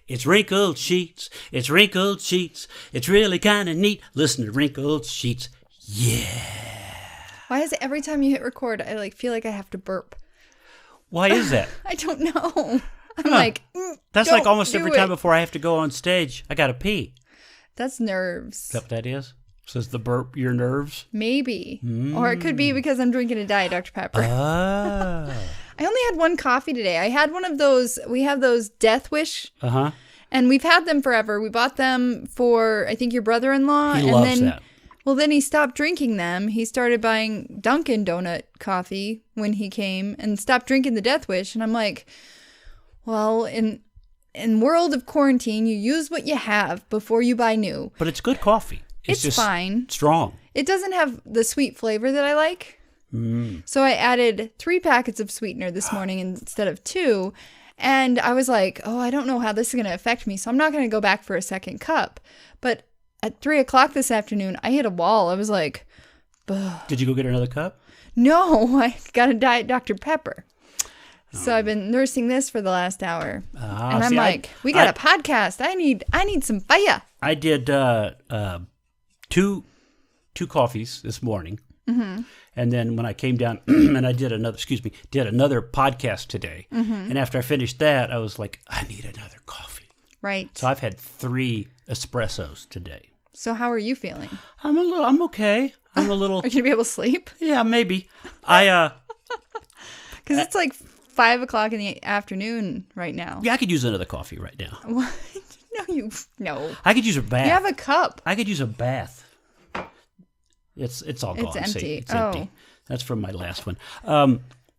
It's wrinkled sheets. It's wrinkled sheets. It's really kind of neat. Listen to wrinkled sheets. Yeah. Why is it every time you hit record, I feel like I have to burp? Why is that? I don't know. I'm like, that's like almost every time it. before I have to go on stage. I gotta pee. That's nerves. Is that what that is? Says the burp your nerves? Maybe. Or it could be because I'm drinking a Diet Dr. Pepper. Ah. I only had one coffee today. I had one of those, we have those Death Wish. Uh-huh. And we've had them forever. We bought them for, I think, your brother-in-law. He loves that. Well, then he stopped drinking them. He started buying Dunkin' Donut coffee when he came and stopped drinking the Death Wish. And I'm like, well, in world of quarantine, you use what you have before you buy new. But it's good coffee. It's just fine. Strong. It doesn't have the sweet flavor that I like. So I added 3 packets of sweetener this morning instead of 2. And I was like, oh, I don't know how this is going to affect me. So I'm not going to go back for a second cup. But at 3 o'clock this afternoon, I hit a wall. I was like, ugh. Did you go get another cup? No, I got a Diet Dr. Pepper. So I've been nursing this for the last hour. And I'm like, we got a podcast. I need some fire. I did two coffees this morning. Mm-hmm. And then when I came down and I did another podcast today. Mm-hmm. And after I finished that, I was like, I need another coffee. Right. So I've had 3 espressos today. So how are you feeling? I'm okay. I'm a little. Are you going to be able to sleep? Yeah, maybe. Because it's like 5 o'clock in the afternoon right now. Yeah, I could use another coffee right now. What? No. I could use a bath. You have a cup. I could use a bath. It's all gone. It's empty. See? It's empty. That's from my last one.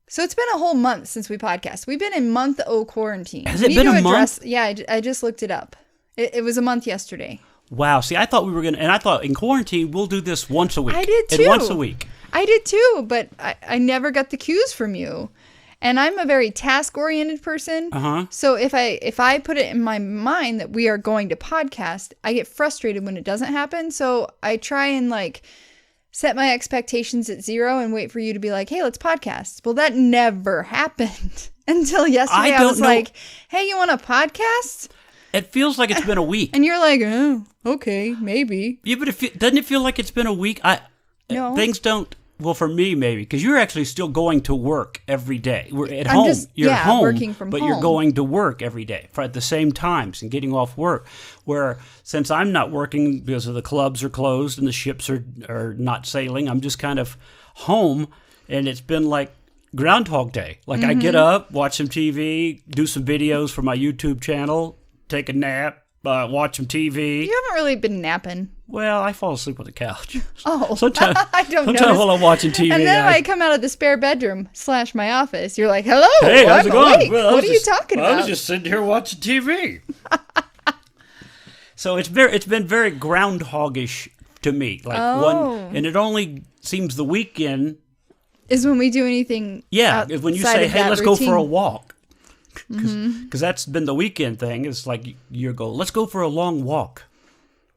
So it's been a whole month since we podcast. We've been in month O quarantine. Has it been a month? Yeah, I just looked it up. It was a month yesterday. Wow. See, I thought we were going to, and I thought in quarantine, we'll do this once a week. I did too. And once a week. I did too, but I never got the cues from you. And I'm a very task-oriented person. Uh-huh. So if I put it in my mind that we are going to podcast, I get frustrated when it doesn't happen. So I try and set my expectations at 0 and wait for you to be like, hey, let's podcast. Well, that never happened until yesterday. I was like, hey, you want a podcast? It feels like it's been a week. And you're like, oh, okay, maybe. Yeah, but doesn't it feel like it's been a week? No. Things don't. Well, for me, maybe, because you're actually still going to work every day. We're at home. You're at home, working from but home. You're going to work every day at the same times and getting off work. Where since I'm not working because the clubs are closed and the ships are not sailing, I'm just kind of home, and it's been like Groundhog Day. I get up, watch some TV, do some videos for my YouTube channel, take a nap, watch some TV. You haven't really been napping. Well, I fall asleep on the couch. Oh, sometimes I don't know. Sometimes while I'm watching TV. And then I come out of the spare bedroom / my office. You're like, hello. Hey, how's it going? Awake. Well, what are you talking about? I was just sitting here watching TV. So it's been very groundhogish to me. And it only seems the weekend is when we do anything. Yeah, when you say, hey, let's routine. Go for a walk. Because that's been the weekend thing. It's like you go, let's go for a long walk.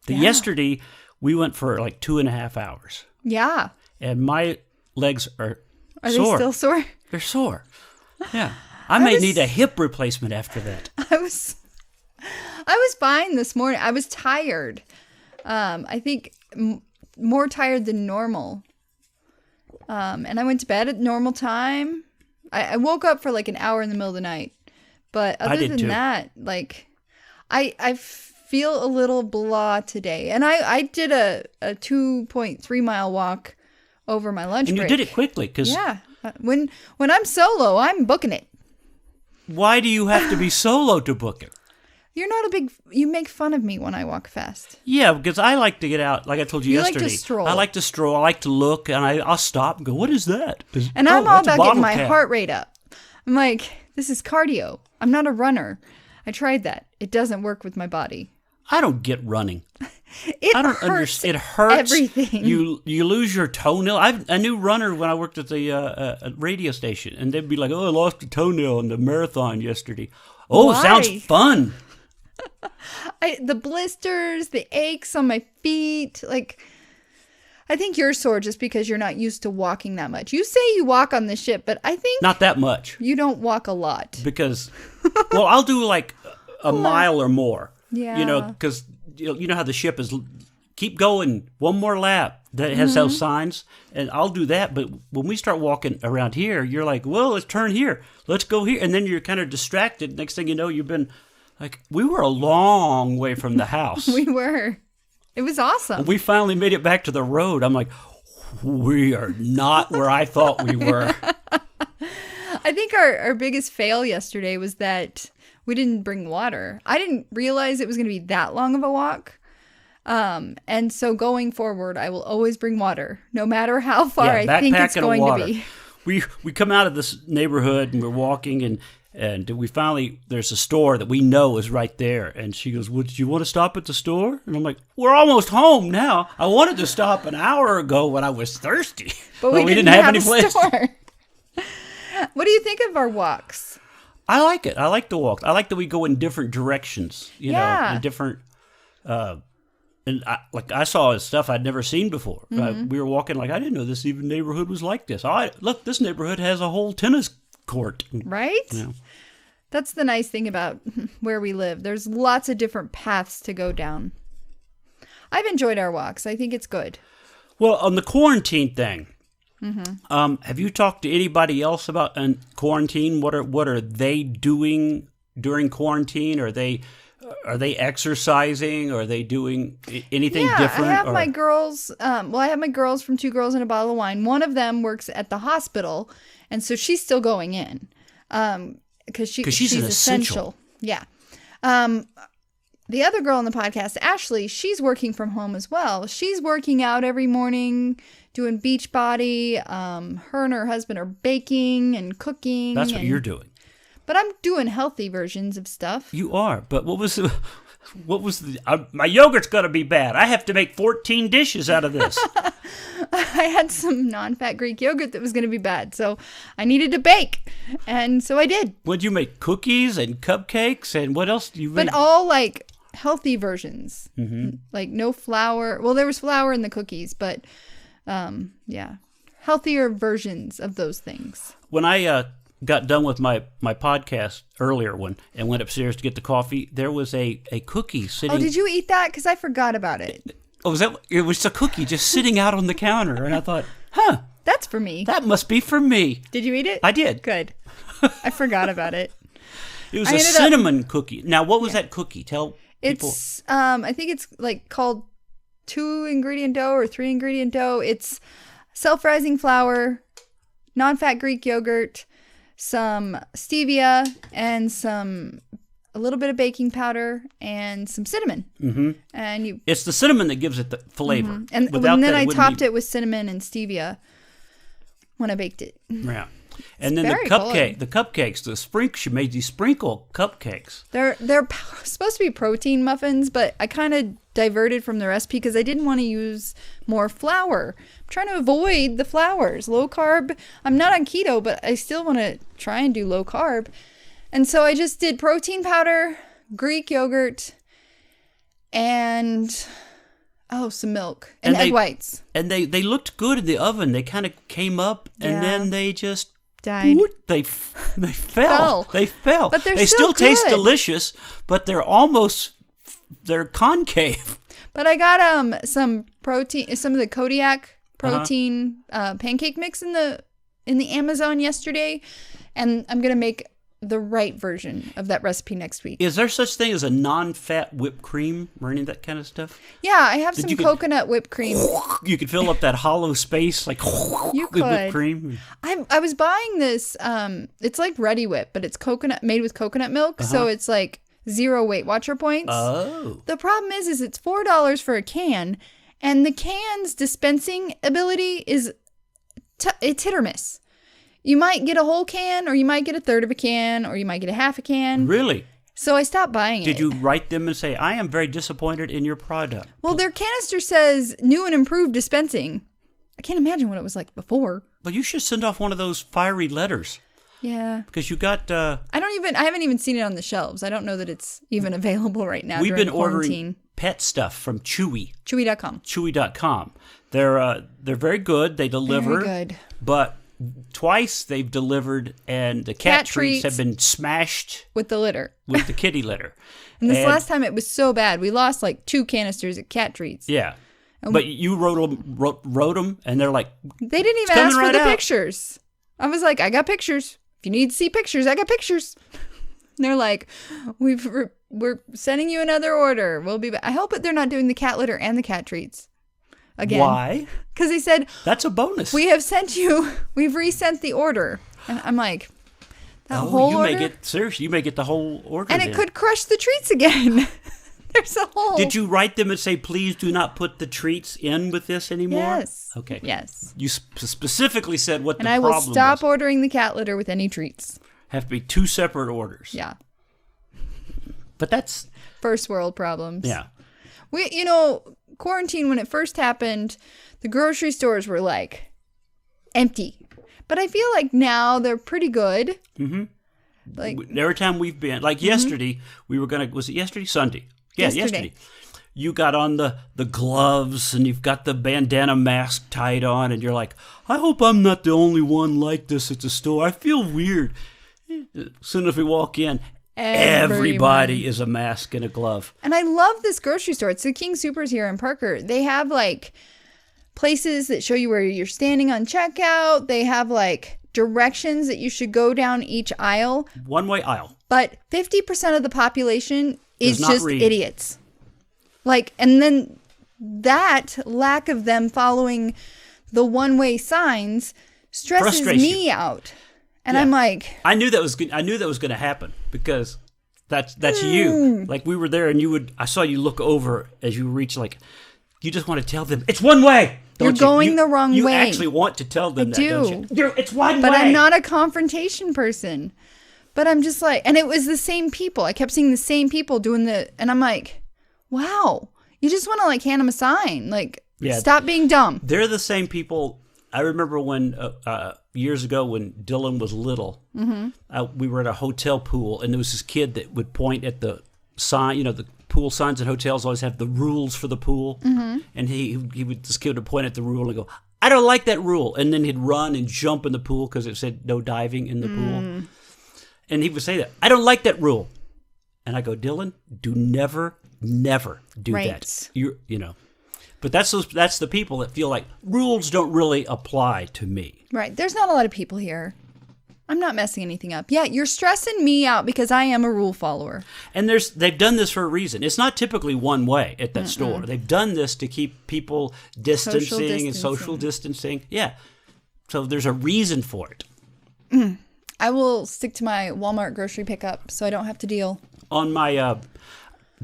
Yesterday, we went for 2.5 hours. Yeah. And my legs are sore. Are they still sore? They're sore. Yeah. I may need a hip replacement after that. I was fine this morning. I was tired. I think more tired than normal. And I went to bed at normal time. I woke up for an hour in the middle of the night. But other than that, I feel a little blah today. And I did a 2.3 mile walk over my lunch break. And you did it quickly. Yeah. When I'm solo, I'm booking it. Why do you have to be solo to book it? You're not you make fun of me when I walk fast. Yeah, because I like to get out, like I told you yesterday. Like to stroll. I like to stroll. I like to look, and I'll stop and go, what is that? And I'm all about getting my heart rate up. I'm like, this is cardio. I'm not a runner. I tried that. It doesn't work with my body. I don't get running. I don't understand. It hurts. Everything. You lose your toenail. I knew runner when I worked at the radio station, and they'd be like, "Oh, I lost a toenail in the marathon yesterday." Oh, Why? Sounds fun. The blisters, the aches on my feet, I think you're sore just because you're not used to walking that much. You say you walk on the ship, but I think not that much. You don't walk a lot because, well, I'll do a mile or more. Yeah. Because you know how the ship is. Keep going, one more lap. That has those signs, and I'll do that. But when we start walking around here, you're like, well, let's turn here. Let's go here. And then you're kind of distracted. Next thing you know, you've been like, we were a long way from the house. We were. It was awesome. When we finally made it back to the road, I'm like, we are not where I thought we were. I think our biggest fail yesterday was that we didn't bring water. I didn't realize it was going to be that long of a walk. And so going forward, I will always bring water, no matter how far I think it's going to be. We come out of this neighborhood and we're walking and we finally, there's a store that we know is right there. And she goes, well, did you want to stop at the store? And I'm like, we're almost home now. I wanted to stop an hour ago when I was thirsty. But we didn't have any place. What do you think of our walks? I like it. I like the walk. I like that we go in different directions, you know, in different, and I saw stuff I'd never seen before. We were walking like, I didn't know this even neighborhood was like this. Look, this neighborhood has a whole tennis court. Right? Yeah. That's the nice thing about where we live. There's lots of different paths to go down. I've enjoyed our walks. I think it's good. Well, on the quarantine thing, have you talked to anybody else about quarantine? What are they doing during quarantine? Are they exercising? Are they doing anything different? I have my girls. I have my girls from Two Girls and a Bottle of Wine. One of them works at the hospital, and so she's still going in because she's an essential. Yeah. The other girl on the podcast, Ashley, she's working from home as well. She's working out every morning, doing beach body. Her and her husband are baking and cooking. That's what you're doing. But I'm doing healthy versions of stuff. You are. But what was my yogurt's going to be bad. I have to make 14 dishes out of this. I had some non-fat Greek yogurt that was going to be bad. So I needed to bake. And so I did. Would you make cookies and cupcakes? And what else do you make? But all like healthy versions. Like no flour. Well, there was flour in the cookies, but healthier versions of those things. When I got done with my podcast earlier one and went upstairs to get the coffee, there was a cookie sitting. Oh, did you eat that? Because I forgot about it. Oh, it was a cookie just sitting out on the counter. And I thought, that's for me. That must be for me. Did you eat it? I did. Good. I forgot about it. It was a cinnamon cookie. Now, what was that cookie? Tell people. It's, I think it's like called 2-ingredient dough or 3-ingredient dough. It's self-rising flour, non-fat Greek yogurt, some stevia, and a little bit of baking powder and some cinnamon. And it's the cinnamon that gives it the flavor. And then I topped it with cinnamon and stevia when I baked it. Yeah. And then the cupcakes, she made these sprinkle cupcakes. They're supposed to be protein muffins, but I kind of diverted from the recipe because I didn't want to use more flour. I'm trying to avoid the flours. Low carb. I'm not on keto, but I still want to try and do low carb. And so I just did protein powder, Greek yogurt, and some milk and egg whites. And they looked good in the oven. They kind of came up and then they just died. They fell. They fell. But they still taste delicious, but they're concave. But I got some of the Kodiak protein pancake mix in the Amazon yesterday, and I'm gonna make the right version of that recipe next week. Is there such thing as a non-fat whipped cream or any of that kind of stuff? Yeah, I have some coconut whipped cream. You could fill up that hollow space like with whipped cream. I was buying this. It's like Ready Whip, but it's made with coconut milk, so it's like 0 Weight Watcher points. Oh. The problem is it's $4 for a can, and the can's dispensing ability is it's hit or miss. You might get a whole can, or you might get a third of a can, or you might get a half a can. Really? So I stopped buying it. Did you write them and say, I am very disappointed in your product? Well, their canister says new and improved dispensing. I can't imagine what it was like before. But you should send off one of those fiery letters. Yeah. Because you got... I haven't even seen it on the shelves. I don't know that it's even available right now. We've been ordering pet stuff from Chewy. Chewy.com. Chewy.com. They're very good. They deliver. Very good. But twice they've delivered, and the cat treats have been smashed with the litter. With the kitty litter. And this last time it was so bad. We lost like 2 canisters of cat treats. Yeah. But you wrote them, and they're like, they didn't even ask for the pictures. I was like, I got pictures. If you need to see pictures, I got pictures. And they're like, we're sending you another order. We'll be back. I hope that they're not doing the cat litter and the cat treats again. Why? Because they said, that's a bonus. We've resent the order. And I'm like, whole order? You may get the whole order. And it could crush the treats again. There's a whole... Did you write them and say, please do not put the treats in with this anymore? Yes. Okay. Yes. You specifically said what the problem was. And I will stop ordering the cat litter with any treats. Have to be 2 separate orders. Yeah. But that's... First world problems. Yeah. Quarantine, when it first happened, the grocery stores were like empty. But I feel like now they're pretty good. Mm-hmm. Like every time we've been, like yesterday, we were was it yesterday? Sunday. Yeah, yesterday. You got on the gloves, and you've got the bandana mask tied on, and you're like, I hope I'm not the only one like this at the store. I feel weird. As soon as we walk in, everybody is a mask and a glove. And I love this grocery store. It's the King Soopers here in Parker. They have like places that show you where you're standing on checkout. They have like directions that you should go down each aisle. One-way aisle. But 50% of the population is just idiots. Like, and then that lack of them following the one-way signs stresses me out. And I'm like, I knew that was going to happen because that's you. Like we were there, and I saw you look over as you reach. Like you just want to tell them it's one way. You're going the wrong way. You actually want to tell them don't you? It's one way. But I'm not a confrontation person. But I'm just like, and it was the same people. I kept seeing the same people doing and I'm like, wow, you just want to like hand them a sign. Like, stop being dumb. They're the same people. I remember when years ago when Dylan was little, we were at a hotel pool, and there was this kid that would point at the sign. The pool signs at hotels always have the rules for the pool, and this kid would point at the rule and go, I don't like that rule, and then he'd run and jump in the pool because it said no diving in the pool, and he would say that I don't like that rule, and I go, Dylan, do never do that. But that's the people that feel like rules don't really apply to me. Right. There's not a lot of people here. I'm not messing anything up. Yeah, you're stressing me out because I am a rule follower. And they've done this for a reason. It's not typically one way at that store. They've done this to keep people distancing and social distancing. Yeah. So there's a reason for it. I will stick to my Walmart grocery pickup so I don't have to deal. On my,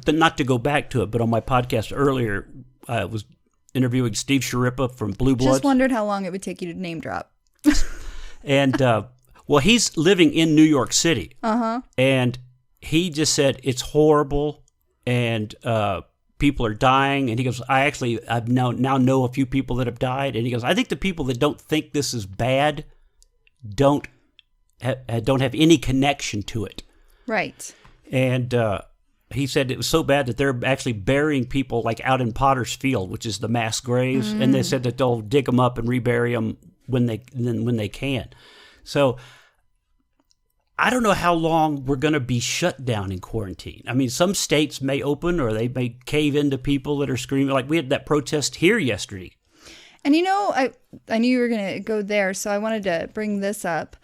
but not to go back to it, but on my podcast earlier, I was interviewing Steve Sharippa from Blue Bloods. Just wondered how long it would take you to name drop. And, well, he's living in New York City. And he just said it's horrible and people are dying. And he goes, I've now know a few people that have died. And he goes, I think the people that don't think this is bad don't have any connection to it. Right. And he said it was so bad that they're actually burying people like out in Potter's Field, which is the mass graves, and they said that they'll dig them up and rebury them when they can. So I don't know how long we're going to be shut down in quarantine. I mean, some states may open or they may cave into people that are screaming. Like we had that protest here yesterday. And I knew you were going to go there, so I wanted to bring this up.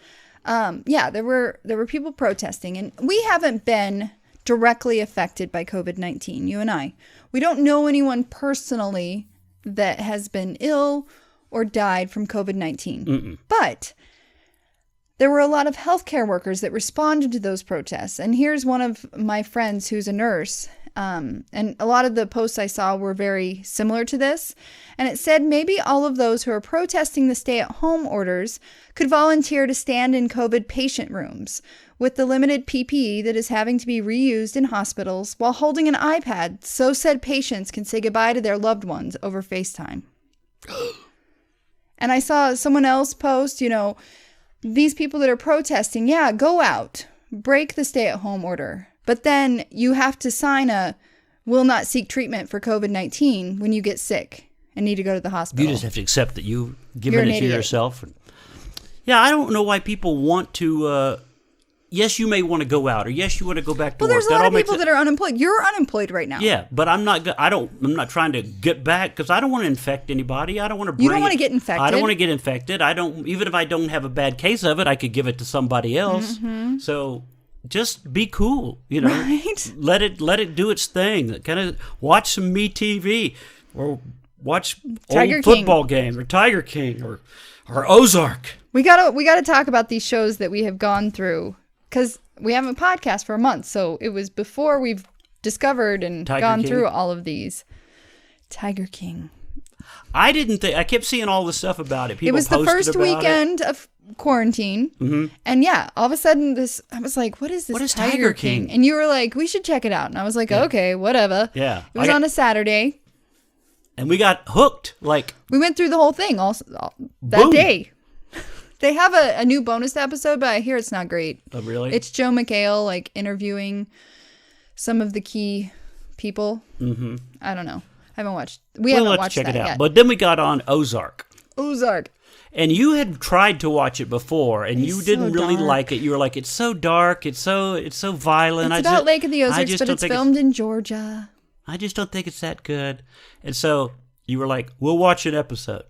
There were people protesting, and we haven't been directly affected by COVID-19, you and I. We don't know anyone personally that has been ill or died from COVID-19. But there were a lot of healthcare workers that responded to those protests. And here's one of my friends who's a nurse. And a lot of the posts I saw were very similar to this. And it said maybe all of those who are protesting the stay-at-home orders could volunteer to stand in COVID patient rooms with the limited PPE that is having to be reused in hospitals while holding an iPad so said patients can say goodbye to their loved ones over FaceTime. And I saw someone else post, these people that are protesting, go out, break the stay-at-home order. But then you have to sign a will not seek treatment for COVID-19 when you get sick and need to go to the hospital. You just have to accept that you've given it to yourself. Yeah, I don't know why people want to. Yes, you may want to go out, or yes, you want to go back to work. Well, there's a lot of people that are unemployed. You're unemployed right now. Yeah, but I'm not. I'm not trying to get back because I don't want to infect anybody. I don't want to. Bring You don't want to get infected. I don't want to get infected. I don't. Even if I don't have a bad case of it, I could give it to somebody else. Mm-hmm. So just be cool. Right? Let it do its thing. Kind of watch some Me TV or watch Tiger old King. football game or Tiger King or Ozark. We gotta talk about these shows that we have gone through. Because we haven't podcast for a month, so it was before we've discovered and gone through all of these. Tiger King. I didn't think. I kept seeing all this stuff about it. People it was the posted first about weekend of quarantine, and yeah, all of a sudden I was like, "What is this? What is Tiger King?" And you were like, "We should check it out." And I was like, "Okay, whatever." Yeah, it was on a Saturday, and we got hooked. Like we went through the whole thing all that boom. day. They have a new bonus episode, but I hear it's not great. Oh, really? It's Joe McHale, like, interviewing some of the key people. Mm-hmm. I don't know. I haven't watched. We haven't watched check that it out. yet. But then we got on Ozark. Ozark. And you had tried to watch it before, and you didn't really dark. like it. You were like, "It's so dark. It's so violent." It's about Lake of the Ozarks, but it's filmed in Georgia. I just don't think it's that good. And so you were like, "We'll watch an episode,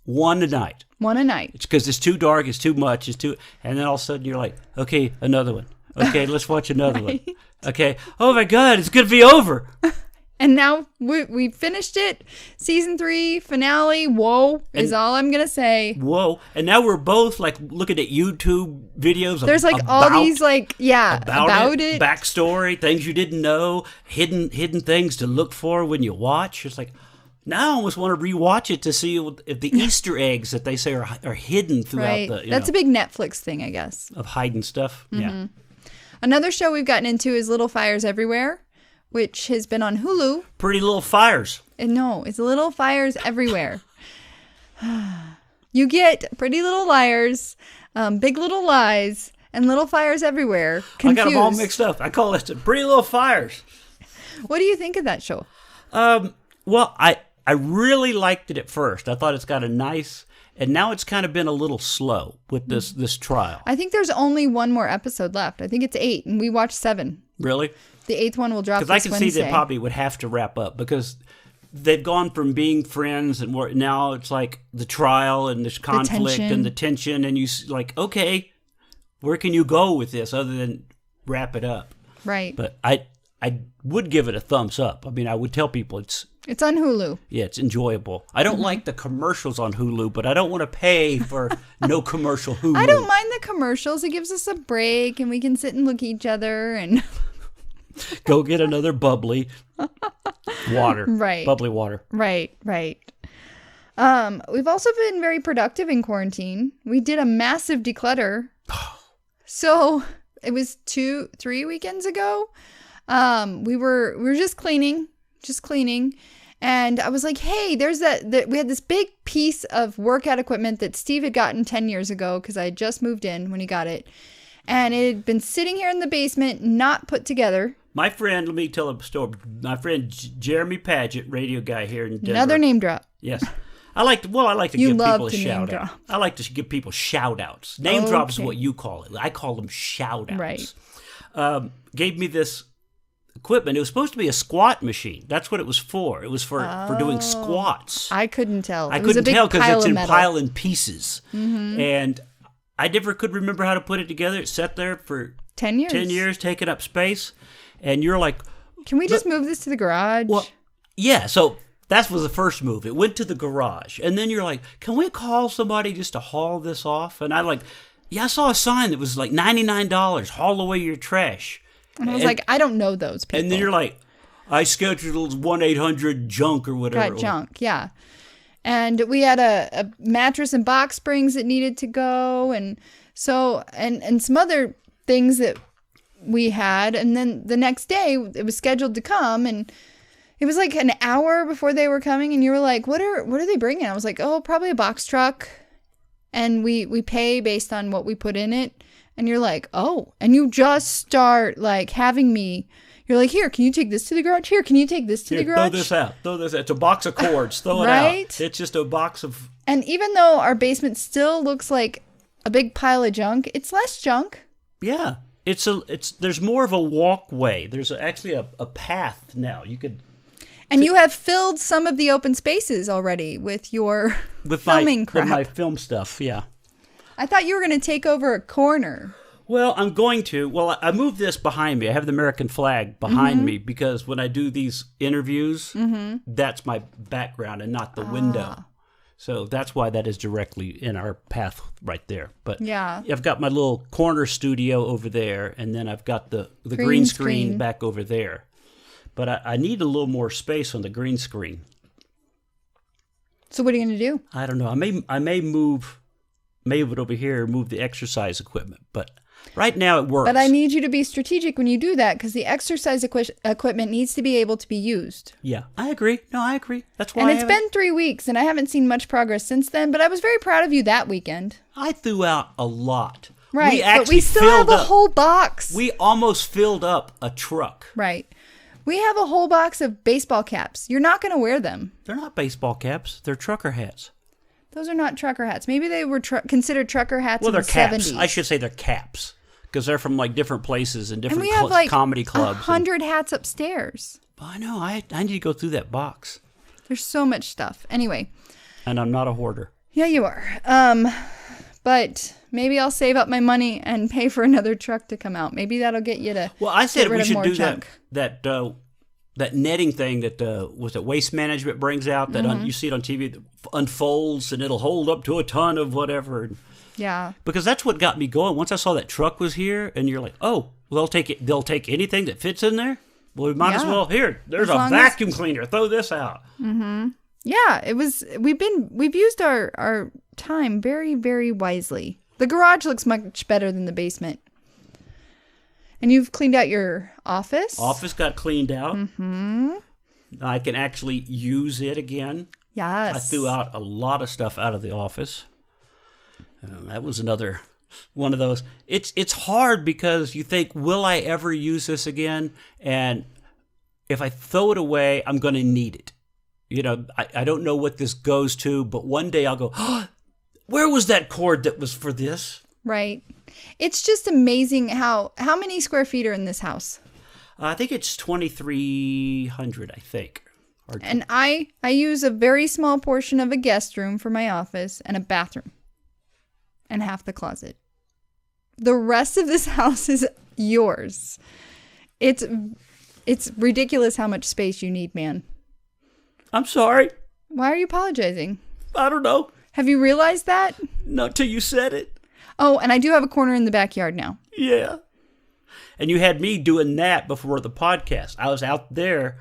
one a night." One a night. It's because it's too dark, it's too much, and then all of a sudden you're like, okay, another one. Okay, let's watch another one. Okay, oh my God, it's going to be over. And now we finished it. Season 3 finale. Whoa, is all I'm going to say. Whoa. And now we're both like looking at YouTube videos. There's like all these like, about it. Backstory, things you didn't know, hidden things to look for when you watch. It's like, now I almost want to rewatch it to see if the Easter eggs that they say are hidden throughout the. That's a big Netflix thing, I guess. Of hiding stuff. Mm-hmm. Yeah. Another show we've gotten into is Little Fires Everywhere, which has been on Hulu. Pretty Little Fires. No, it's Little Fires Everywhere. You get Pretty Little Liars, Big Little Lies, and Little Fires Everywhere. Confused. I got them all mixed up. I call it Pretty Little Fires. What do you think of that show? Well, I really liked it at first. I thought it's got a nice, and now it's kind of been a little slow with this trial. I think there's only one more episode left. I think it's 8, and we watched 7. Really? The 8th one will drop this Wednesday. Because I can see they Wednesday. probably would have to wrap up because they've gone from being friends and now it's like the trial and this conflict and the tension, and you like, okay, where can you go with this other than wrap it up? Right. But I would give it a thumbs up. I mean, I would tell people it's on Hulu. Yeah, it's enjoyable. I don't like the commercials on Hulu, but I don't want to pay for no commercial Hulu. I don't mind the commercials. It gives us a break, and we can sit and look at each other and go get another bubbly water. Right. Bubbly water. Right. We've also been very productive in quarantine. We did a massive declutter. So it was 2-3 weekends ago. We were just cleaning. And I was like, hey, there's we had this big piece of workout equipment that Steve had gotten 10 years ago because I had just moved in when he got it. And it had been sitting here in the basement, not put together. My friend, let me tell a story. My friend Jeremy Paget, radio guy here in Denver. Another name drop. Yes. I like to You give love people a to name shout drop. out. I like to give people shout outs. Name drop is what you call it. I call them shout outs. Right. Gave me this equipment. It was supposed to be a squat machine. That's what it was for. It was for doing squats. I couldn't tell. I couldn't tell because it's pile in pieces. Mm-hmm. And I never could remember how to put it together. It sat there for 10 years. 10 years, taking up space. And you're like, can we just move this to the garage? Well, yeah. So that was the first move. It went to the garage. And then you're like, can we call somebody just to haul this off? And I saw a sign that was like $99, haul away your trash. And I was like, I don't know those people. And then you're like, I scheduled 1-800-JUNK or whatever. Got junk, yeah. And we had a mattress and box springs that needed to go. And so, and some other things that we had. And then the next day it was scheduled to come, and it was like an hour before they were coming. And you were like, what are they bringing? I was like, oh, probably a box truck. And we pay based on what we put in it. And you're like, oh, and you just start like having me. You're like, here, can you take this to the garage? Here, can you take this to the garage? Throw this out. It's a box of cords. Throw it right? out. It's just a box of. And even though our basement still looks like a big pile of junk. It's less junk. Yeah. There's more of a walkway. There's actually a path now. You could. And you have filled some of the open spaces already with your filming crap. With my film stuff, yeah. I thought you were going to take over a corner. Well, I'm going to. Well, I moved this behind me. I have the American flag behind me because when I do these interviews, that's my background and not the window. So that's why that is directly in our path right there. But yeah, I've got my little corner studio over there, and then I've got the green screen back over there. But I need a little more space on the green screen. So what are you going to do? I don't know. I may move it over here, move the exercise equipment. But right now it works. But I need you to be strategic when you do that because the exercise equipment needs to be able to be used. Yeah, I agree. No, I agree. That's why. And it's been 3 weeks, and I haven't seen much progress since then. But I was very proud of you that weekend. I threw out a lot. Right, but we still have a whole box. We almost filled up a truck. Right. We have a whole box of baseball caps. You're not going to wear them. They're not baseball caps. They're trucker hats. Those are not trucker hats. Maybe they were considered trucker hats in the 70s. Well, they're caps. I should say they're caps because they're from like different places and different and we have like comedy clubs. 100 hats upstairs. I know. I need to go through that box. There's so much stuff. Anyway. And I'm not a hoarder. Yeah, you are. But maybe I'll save up my money and pay for another truck to come out. Maybe that'll get you to. Well, I said we should do junk. that netting thing that was it Waste Management brings out that you see it on TV that unfolds and it'll hold up to a ton of whatever. Yeah. Because that's what got me going. Once I saw that truck was here, and you're like, oh, well, they'll take anything that fits in there. Well, we might as well. Here, there's a vacuum cleaner. Throw this out. Mm-hmm. Yeah, it was. We've used our time very, very wisely. The garage looks much better than the basement. And you've cleaned out your office? Office got cleaned out. Mm-hmm. I can actually use it again. Yes. I threw out a lot of stuff out of the office. That was another one of those. It's hard because you think, will I ever use this again? And if I throw it away, I'm going to need it. You know, I don't know what this goes to, but one day I'll go, oh, where was that cord that was for this? Right. It's just amazing how many square feet are in this house? I think it's 2,300, I think. And I use a very small portion of a guest room for my office and a bathroom and half the closet. The rest of this house is yours. It's ridiculous how much space you need, man. I'm sorry. Why are you apologizing? I don't know. Have you realized that? Not till you said it. Oh, and I do have a corner in the backyard now. Yeah. And you had me doing that before the podcast. I was out there.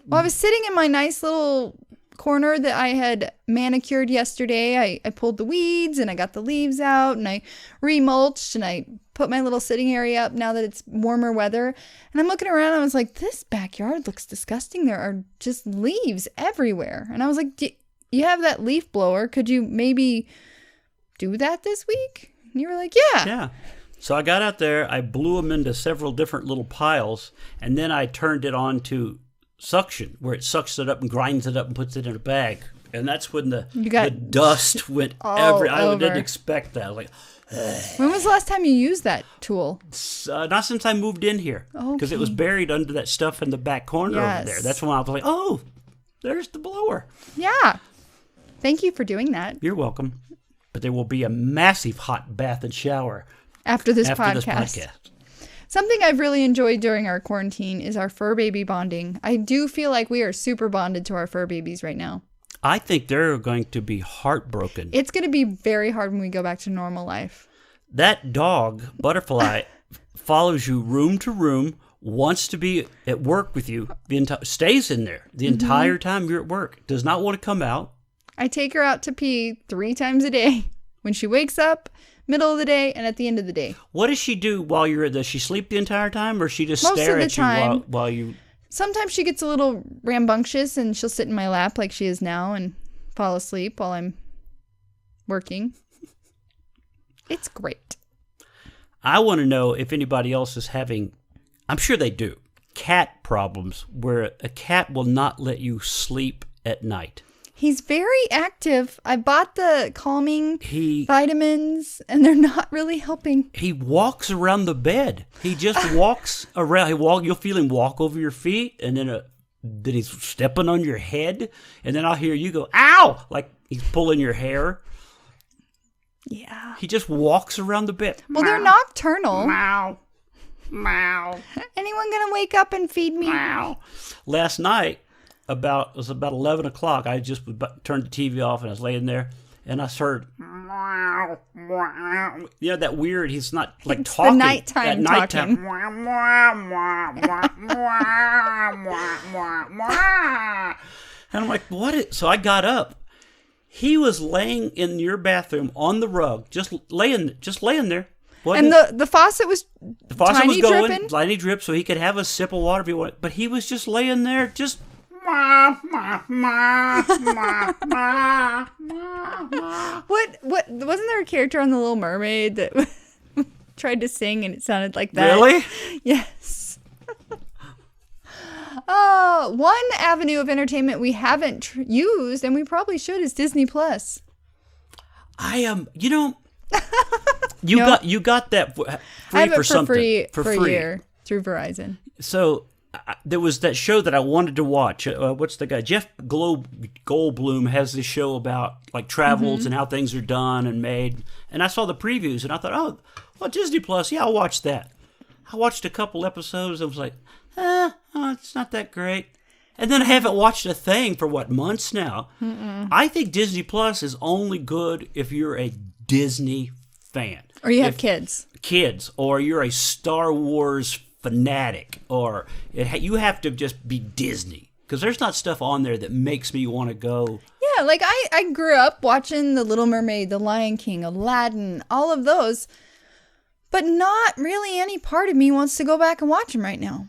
Well, I was sitting in my nice little corner that I had manicured yesterday. I pulled the weeds and I got the leaves out and I remulched and I put my little sitting area up now that it's warmer weather. And I'm looking around and I was like, this backyard looks disgusting. There are just leaves everywhere. And I was like, you have that leaf blower. Could you maybe do that this week? And you were like, yeah. Yeah. So I got out there, I blew them into several different little piles, and then I turned it on to suction, where it sucks it up and grinds it up and puts it in a bag. And that's when the dust went all I over. didn't expect that. I was like, when was the last time you used that tool? not since I moved in here. Because it was buried under that stuff in the back corner over there. That's when I was like, oh, there's the blower. Yeah. Thank you for doing that. You're welcome. But there will be a massive hot bath and shower after this podcast. Something I've really enjoyed during our quarantine is our fur baby bonding. I do feel like we are super bonded to our fur babies right now. I think they're going to be heartbroken. It's going to be very hard when we go back to normal life. That dog, Butterfly, follows you room to room, wants to be at work with you, stays in there the entire time you're at work, does not want to come out. I take her out to pee 3 times a day. When she wakes up, middle of the day, and at the end of the day. What does she do while you're does she sleep the entire time, or she just Most stare of the at time. you while you... Sometimes she gets a little rambunctious, and she'll sit in my lap like she is now and fall asleep while I'm working. It's great. I want to know if anybody else is having, I'm sure they do, cat problems where a cat will not let you sleep at night. He's very active. I bought the calming He vitamins, and they're not really helping. he walks around the bed. He just walks around. You'll feel him walk over your feet, and then he's stepping on your head, and then I'll hear you go, "Ow!" like he's pulling your hair. Yeah. He just walks around the bed. Well, they're nocturnal. Meow. Meow. Anyone gonna wake up and feed me? Meow. Last night, it was about 11 o'clock. I just turned the TV off, and I was laying there, and I heard, meow, meow. You know, that weird, he's not like It's talking. the nighttime talking. And I'm like, so I got up. He was laying in your bathroom on the rug, just laying there. And the faucet was tiny going, dripping. tiny drip, so he could have a sip of water if he wanted. But he was just laying there, just. What wasn't there a character on The Little Mermaid that tried to sing and it sounded like that? Really? Yes. One avenue of entertainment we haven't used, and we probably should, is Disney Plus. I am, you got that free I have it for something for a year through Verizon. So there was that show that I wanted to watch. What's the guy? Jeff Goldblum has this show about like travels and how things are done and made. And I saw the previews and I thought, oh, well, Disney Plus, yeah, I'll watch that. I watched a couple episodes. I was like, it's not that great. And then I haven't watched a thing for months now. I think Disney Plus is only good if you're a Disney fan. Or you have kids. Or you're a Star Wars fanatic, or you have to just be Disney, because there's not stuff on there that makes me want to go. Yeah, like I grew up watching The Little Mermaid, The Lion King, Aladdin, all of those, but not really any part of me wants to go back and watch them right now.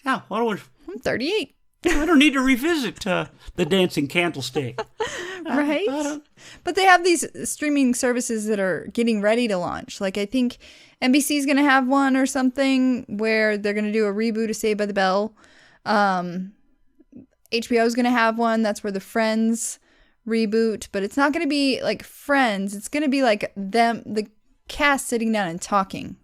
Yeah, I'm 38. I don't need to revisit the Dancing Candlestick. Right? But they have these streaming services that are getting ready to launch. Like I think NBC's going to have one or something where they're going to do a reboot of Saved by the Bell. HBO's going to have one. That's where the Friends reboot. But it's not going to be like Friends. It's going to be like the cast sitting down and talking.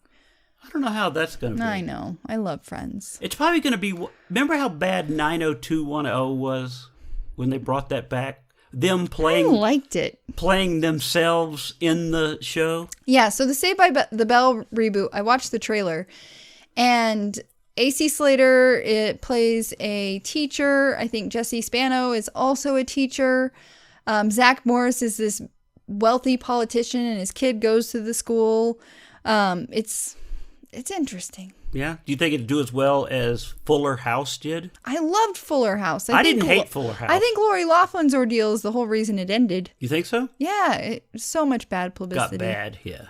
I don't know how that's going to be. I know. I love Friends. It's probably going to be... Remember how bad 90210 was when they brought that back? Them playing... I liked it. Playing themselves in the show? Yeah, so the Saved by the Bell reboot, I watched the trailer. And AC Slater, it plays a teacher. I think Jesse Spano is also a teacher. Zach Morris is this wealthy politician, and his kid goes to the school. It's interesting. Yeah? Do you think it'd do as well as Fuller House did? I loved Fuller House. I didn't hate Fuller House. I think Lori Loughlin's ordeal is the whole reason it ended. You think so? Yeah, so much bad publicity. Got bad, yeah.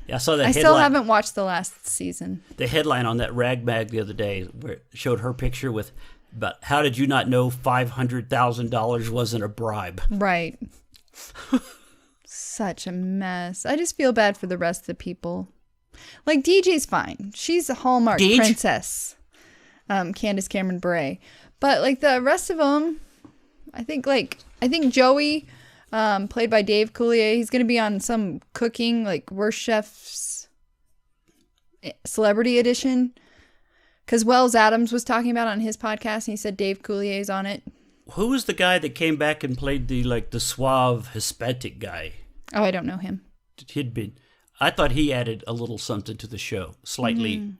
Yeah, I saw that I still haven't watched the last season. The headline on that rag mag the other day where it showed her picture with, but how did you not know $500,000 wasn't a bribe? Right. Such a mess. I just feel bad for the rest of the people. Like, DJ's fine. She's a Hallmark princess. Candace Cameron Bure. But, like, the rest of them, I think Joey, played by Dave Coulier, he's going to be on some cooking, like, Worst Chef's Celebrity Edition. Because Wells Adams was talking about it on his podcast, and he said Dave Coulier's on it. Who was the guy that came back and played the suave Hispanic guy? Oh, I don't know him. I thought he added a little something to the show, slightly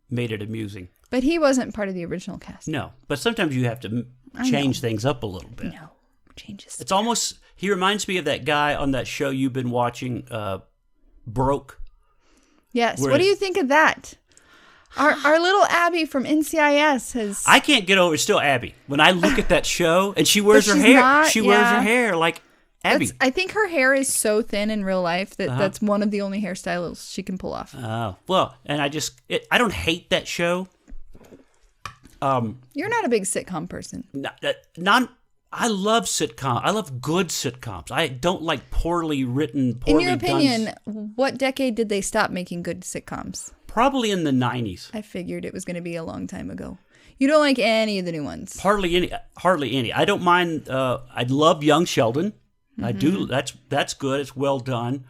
made it amusing. But he wasn't part of the original cast. No, but sometimes you have to change things up a little bit. No, changes. It's almost, he reminds me of that guy on that show you've been watching, Broke. Yes. What do you think of that? Our little Abby from NCIS has... I can't get over, it's still Abby. When I look at that show and she wears her hair, wears her hair like Abby. I think her hair is so thin in real life that that's one of the only hairstyles she can pull off. Oh, well, and I don't hate that show. You're not a big sitcom person. I love sitcoms. I love good sitcoms. I don't like poorly written, poorly done. In your opinion, what decade did they stop making good sitcoms? Probably in the 90s. I figured it was going to be a long time ago. You don't like any of the new ones? Hardly any. I don't mind. I love Young Sheldon. I do. That's good. It's well done.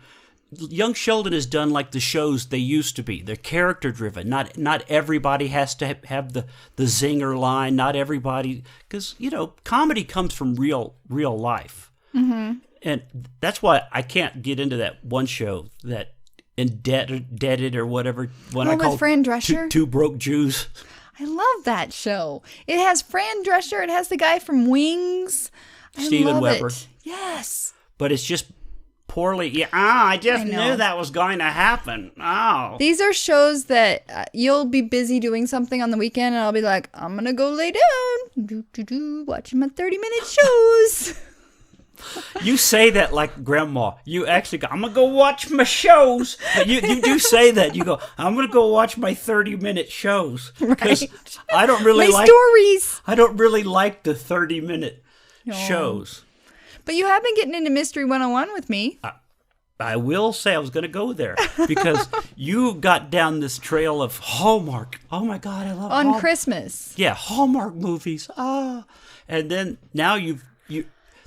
Young Sheldon is done like the shows they used to be. They're character driven. Not everybody has to have the zinger line. Not everybody, because comedy comes from real life, and that's why I can't get into that one show that Indebted or whatever. With Fran Drescher? Two Broke Jews. I love that show. It has Fran Drescher. It has the guy from Wings. Steven Weber. It. Yes. But it's just poorly. Yeah, I just knew that was going to happen. Oh. These are shows that you'll be busy doing something on the weekend, and I'll be like, I'm going to go lay down, watching my 30-minute shows. You say that like grandma. You actually go, I'm going to go watch my shows. But you do say that. You go, I'm going to go watch my 30-minute shows. Because I don't really like stories. I don't really like the 30-minute shows. But you have been getting into Mystery 101 with me. I will say I was going to go there because you got down this trail of Hallmark. Oh my God, I love Hallmark. On Christmas. Yeah, Hallmark movies. And then now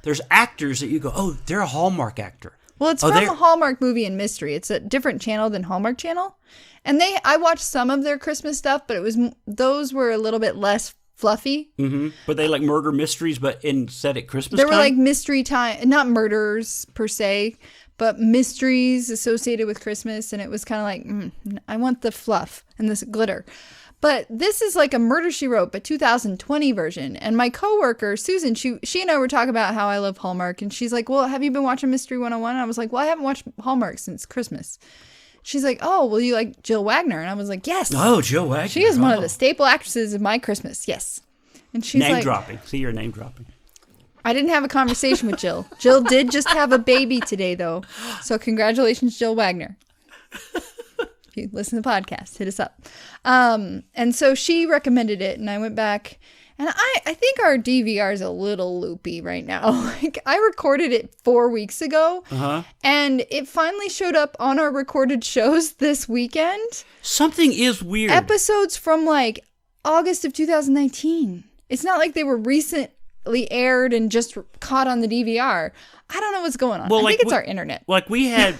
there's actors that you go, oh, they're a Hallmark actor. Well, it's from a Hallmark movie and mystery. It's a different channel than Hallmark Channel. And I watched some of their Christmas stuff, but those were a little bit less fluffy. Mm-hmm. But they like murder mysteries, but instead at Christmas There time? were like mystery time, not murders per se, but mysteries associated with Christmas. And it was kind of like, I want the fluff and this glitter. But this is like a Murder, She Wrote, but 2020 version. And my coworker, Susan, she and I were talking about how I love Hallmark. And she's like, well, have you been watching Mystery 101? And I was like, well, I haven't watched Hallmark since Christmas. She's like, oh, well, you like Jill Wagner? And I was like, yes. Oh, Jill Wagner. She is one of the staple actresses of my Christmas. Yes. And she's name dropping. See, you're name dropping. I didn't have a conversation with Jill. Jill did just have a baby today, though. So congratulations, Jill Wagner. If you listen to the podcast, hit us up. And so she recommended it, and I went back, and I think our DVR is a little loopy right now. Like I recorded it 4 weeks ago, and it finally showed up on our recorded shows this weekend. Something is weird. Episodes from like August of 2019. It's not like they were recently aired and just caught on the DVR. I don't know what's going on. Well, I think it's our internet. Like we had,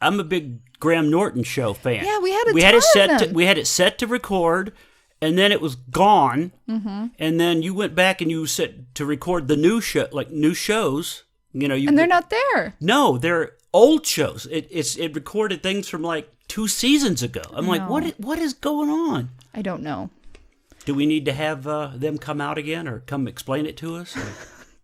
I'm a big Graham Norton show fan. Yeah, we had we had it set to record, and then it was gone. Mm-hmm. And then you went back and you set to record the new show, like new shows. And they're not there. No, they're old shows. It recorded things from like 2 seasons ago. I'm like, what is going on? I don't know. Do we need to have them come out again or come explain it to us?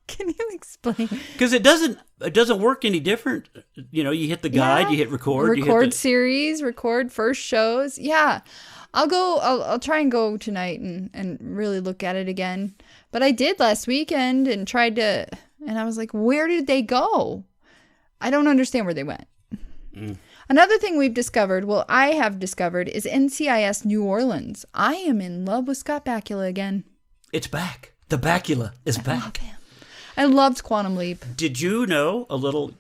Can you explain? Because it doesn't work any different. You hit the guide, you hit record. Record series, record first shows. Yeah. I'll try and go tonight and really look at it again. But I did last weekend and and I was like, where did they go? I don't understand where they went. Another thing we've discovered, I have discovered, is NCIS New Orleans. I am in love with Scott Bakula again. It's back. The Bakula is back. Love him. I loved Quantum Leap. Did you know a little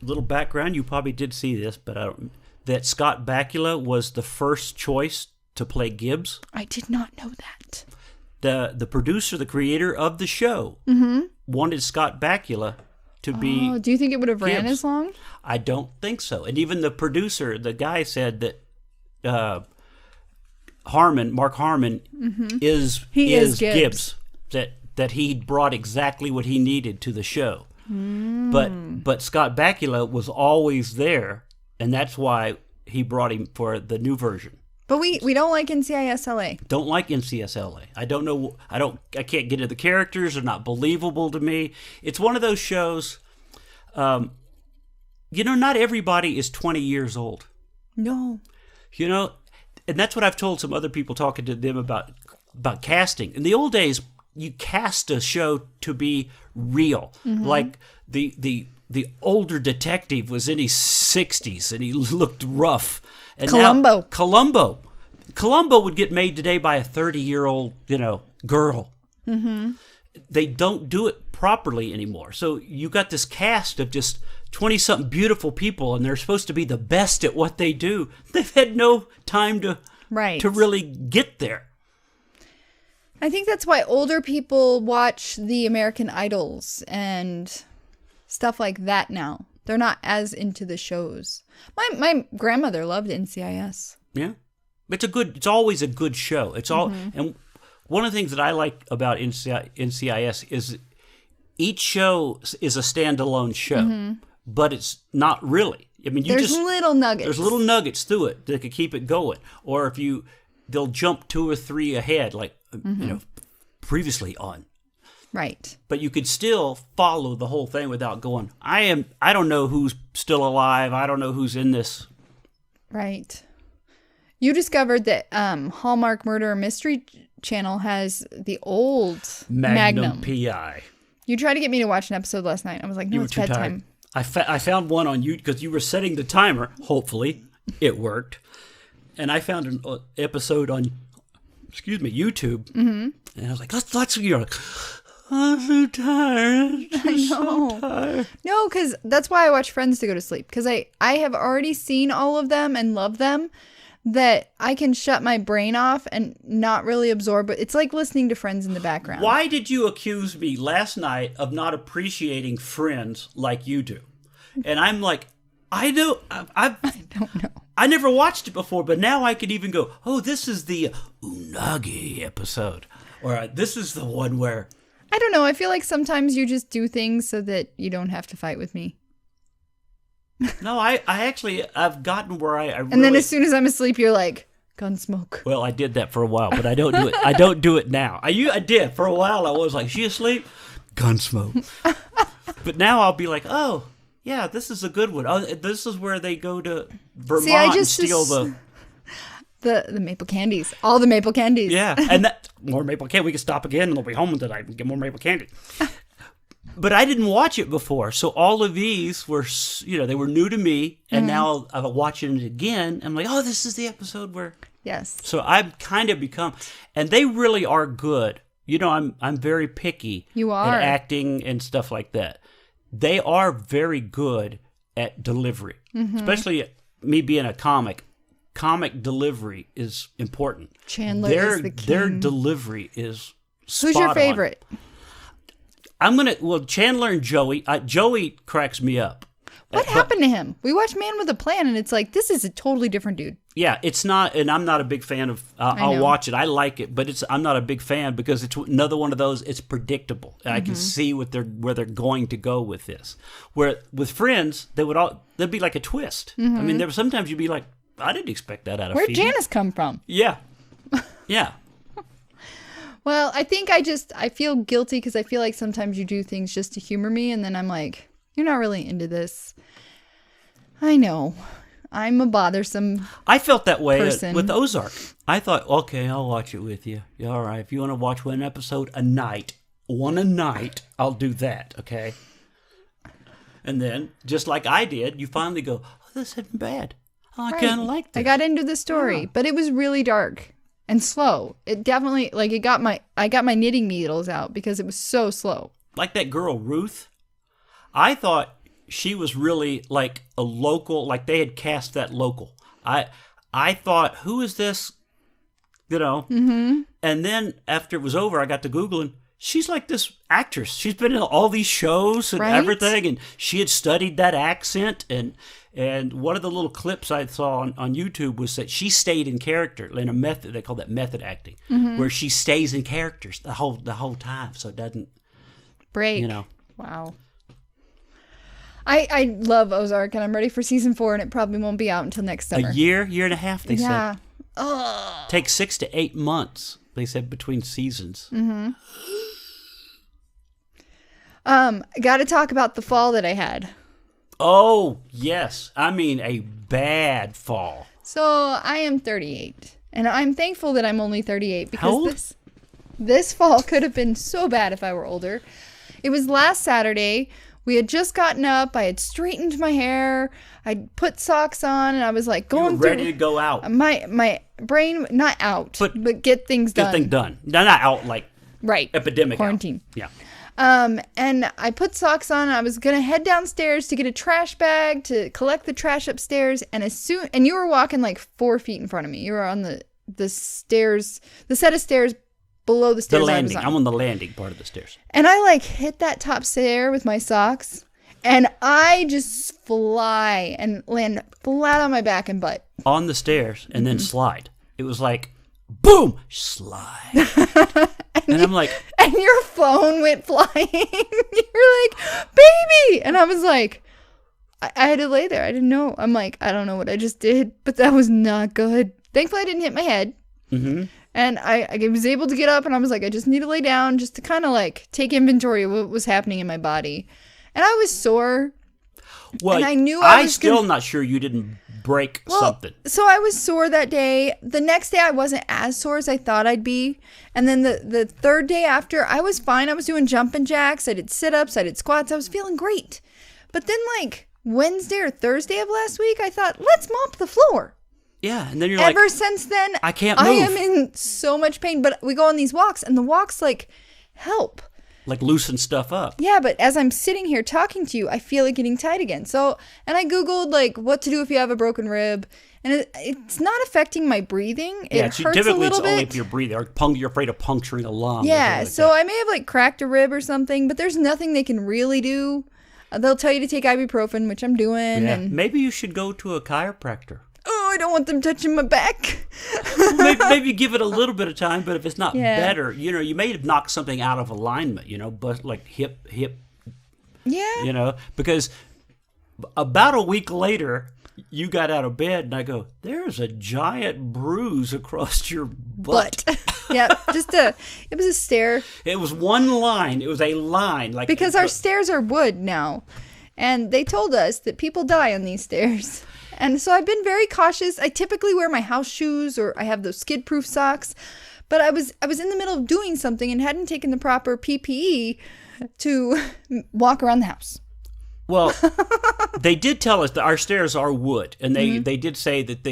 background? You probably did see this, but that Scott Bakula was the first choice to play Gibbs. I did not know that. The producer, the creator of the show, wanted Scott Bakula to be. Oh, do you think it would have ran Gibbs. as long? I don't think so. And even the producer, the guy said that Mark Harmon, is Gibbs. That he brought exactly what he needed to the show. But Scott Bakula was always there, and that's why he brought him for the new version. But we don't like NCIS LA. Don't like NCIS LA. I don't know. I can't get into the characters. They're not believable to me. It's one of those shows. Not everybody is 20 years old. No. And that's what I've told some other people talking to them about casting. In the old days, you cast a show to be real. Like the older detective was in his 60s and he looked rough. And Columbo would get made today by a 30-year-old, girl. They don't do it properly anymore. So you got this cast of just 20-something beautiful people, and they're supposed to be the best at what they do. They've had no time to really get there. I think that's why older people watch the American Idols and stuff like that now. They're not as into the shows. My grandmother loved NCIS. Yeah. It's always a good show. It's all, and one of the things that I like about NCIS is each show is a standalone show, but it's not really. I mean, there's little nuggets. There's little nuggets through it that could keep it going. Or if they'll jump 2 or 3 ahead, like previously on. Right. But you could still follow the whole thing without going, I don't know who's still alive. I don't know who's in this. Right. You discovered that Hallmark Murder Mystery Channel has the old Magnum PI. You tried to get me to watch an episode last night. I was like, no, it's bedtime. I found one on you because you were setting the timer. Hopefully, it worked. And I found an episode on, YouTube. And I was like, let's you're like, I'm so tired. I know. So tired. No, because that's why I watch Friends to go to sleep. Because I have already seen all of them and love them, that I can shut my brain off and not really absorb it. It's like listening to Friends in the background. Why did you accuse me last night of not appreciating Friends like you do? And I'm like, I don't know. I never watched it before, but now I could even go, oh, this is the unagi episode. Or this is the one where... I don't know. I feel like sometimes you just do things so that you don't have to fight with me. No, I've gotten where I really... And then as soon as I'm asleep, you're like, Gunsmoke. Well, I did that for a while, but I don't do it. I don't do it now. I did. For a while, I was like, she asleep? Gunsmoke. But now I'll be like, oh, yeah, this is a good one. Oh, this is where they go to Vermont and steal the maple candies. All the maple candies. Yeah, and more maple candy. We can stop again, and they'll be home tonight and get more maple candy. But I didn't watch it before, so all of these were, they were new to me, and now I'm watching it again. I'm like, oh, this is the episode where... Yes. So I've kind of become... And they really are good. I'm very picky at acting and stuff like that. They are very good at delivery, especially me being a comic. Comic delivery is important. Chandler is the king. Their delivery is spot Who's your favorite? Chandler and Joey. Joey cracks me up. What happened to him? We watched Man with a Plan, and it's like, this is a totally different dude. Yeah, it's not, and I'm not a big fan of, I'll watch it. I like it, but I'm not a big fan because it's another one of those, it's predictable. I can see where they're going to go with this. Where with Friends, there'd be like a twist. I mean, sometimes you'd be like, I didn't expect that out of Phoebe. Where'd Janice come from? Yeah. Yeah. Well, I think I feel guilty because I feel like sometimes you do things just to humor me, and then I'm like, you're not really into this. I know. I'm a bothersome I felt that way person. With Ozark. I thought, okay, I'll watch it with you. Yeah, all right. If you want to watch one episode a night, I'll do that, okay? And then, just like I did, you finally go, oh, this isn't bad. Oh, I kind of like this. I got into the story, but it was really dark and slow. It definitely, I got my knitting needles out because it was so slow. Like that girl, Ruth. I thought she was really like a local, like they had cast that local. I thought, who is this? And then after it was over, I got to Googling. She's like this actress. She's been in all these shows and everything, and she had studied that accent. And one of the little clips I saw on YouTube was that she stayed in character in a method. They call that method acting, where she stays in characters the whole time, so it doesn't break. Wow. I love Ozark, and I'm ready for season 4, and it probably won't be out until next summer. A year and a half, they said. Yeah. Takes 6 to 8 months, they said, between seasons. Got to talk about the fall that I had. Oh, yes. I mean, a bad fall. So I am 38, and I'm thankful that I'm only 38 because How old? This fall could have been so bad if I were older. It was last Saturday. We had just gotten up. I had straightened my hair. I'd put socks on, and I was like going ready to go out. My brain, not out, but get things done. Get things done. Not out like epidemic quarantine. Out. And I put socks on. I was gonna head downstairs to get a trash bag to collect the trash upstairs. And you were walking like 4 feet in front of me. You were on the stairs, the set of stairs below the stairs. The landing. I was on. I'm on the landing part of the stairs. And I like hit that top stair with my socks, and I just fly and land flat on my back and butt On the stairs and then slide. It was like, boom, slide. And I'm like, and your phone went flying. You're like, baby. And I was like, I had to lay there. I didn't know. I'm like, I don't know what I just did, but that was not good. Thankfully, I didn't hit my head. Mm-hmm. And I was able to get up, and I was like, I just need to lay down just to kind of like take inventory of what was happening in my body. And I was sore. well, And I knew I'm still not sure you didn't break something. So I was sore that day. The next day, I wasn't as sore as I thought I'd be. And then the third day after, I was fine. I was doing jumping jacks. I did sit-ups. I did squats. I was feeling great. But then like Wednesday or Thursday of last week, I thought, let's mop the floor. Yeah, and then you're like, Ever since then, I can't move. I am in so much pain. But we go on these walks, and the walks like help. like loosen stuff up. Yeah, but as I'm sitting here talking to you, I feel it getting tight again. So, and I Googled like what to do if you have a broken rib, and it's not affecting my breathing. It hurts a typically little it's only bit. if you're breathing or you're afraid of puncturing a lung. or Yeah, something like so that. I may have like cracked a rib or something, but there's nothing they can really do. They'll tell you to take ibuprofen, which I'm doing. Yeah, And maybe you should go to a chiropractor. oh, I don't want them touching my back. maybe give it a little bit of time, but if it's not Yeah. better, you may have knocked something out of alignment, but like hip, Yeah. because about a week later, you got out of bed and I go, there's a giant bruise across your butt. Yeah, it was a stair. It was one line. It was a line. Like Because our stairs are wood now. And they told us that people die on these stairs. And so I've been very cautious. I typically wear my house shoes, or I have those skid-proof socks. But I was in the middle of doing something and hadn't taken the proper PPE to walk around the house. Well, they did tell us that our stairs are wood, and Mm-hmm. they did say that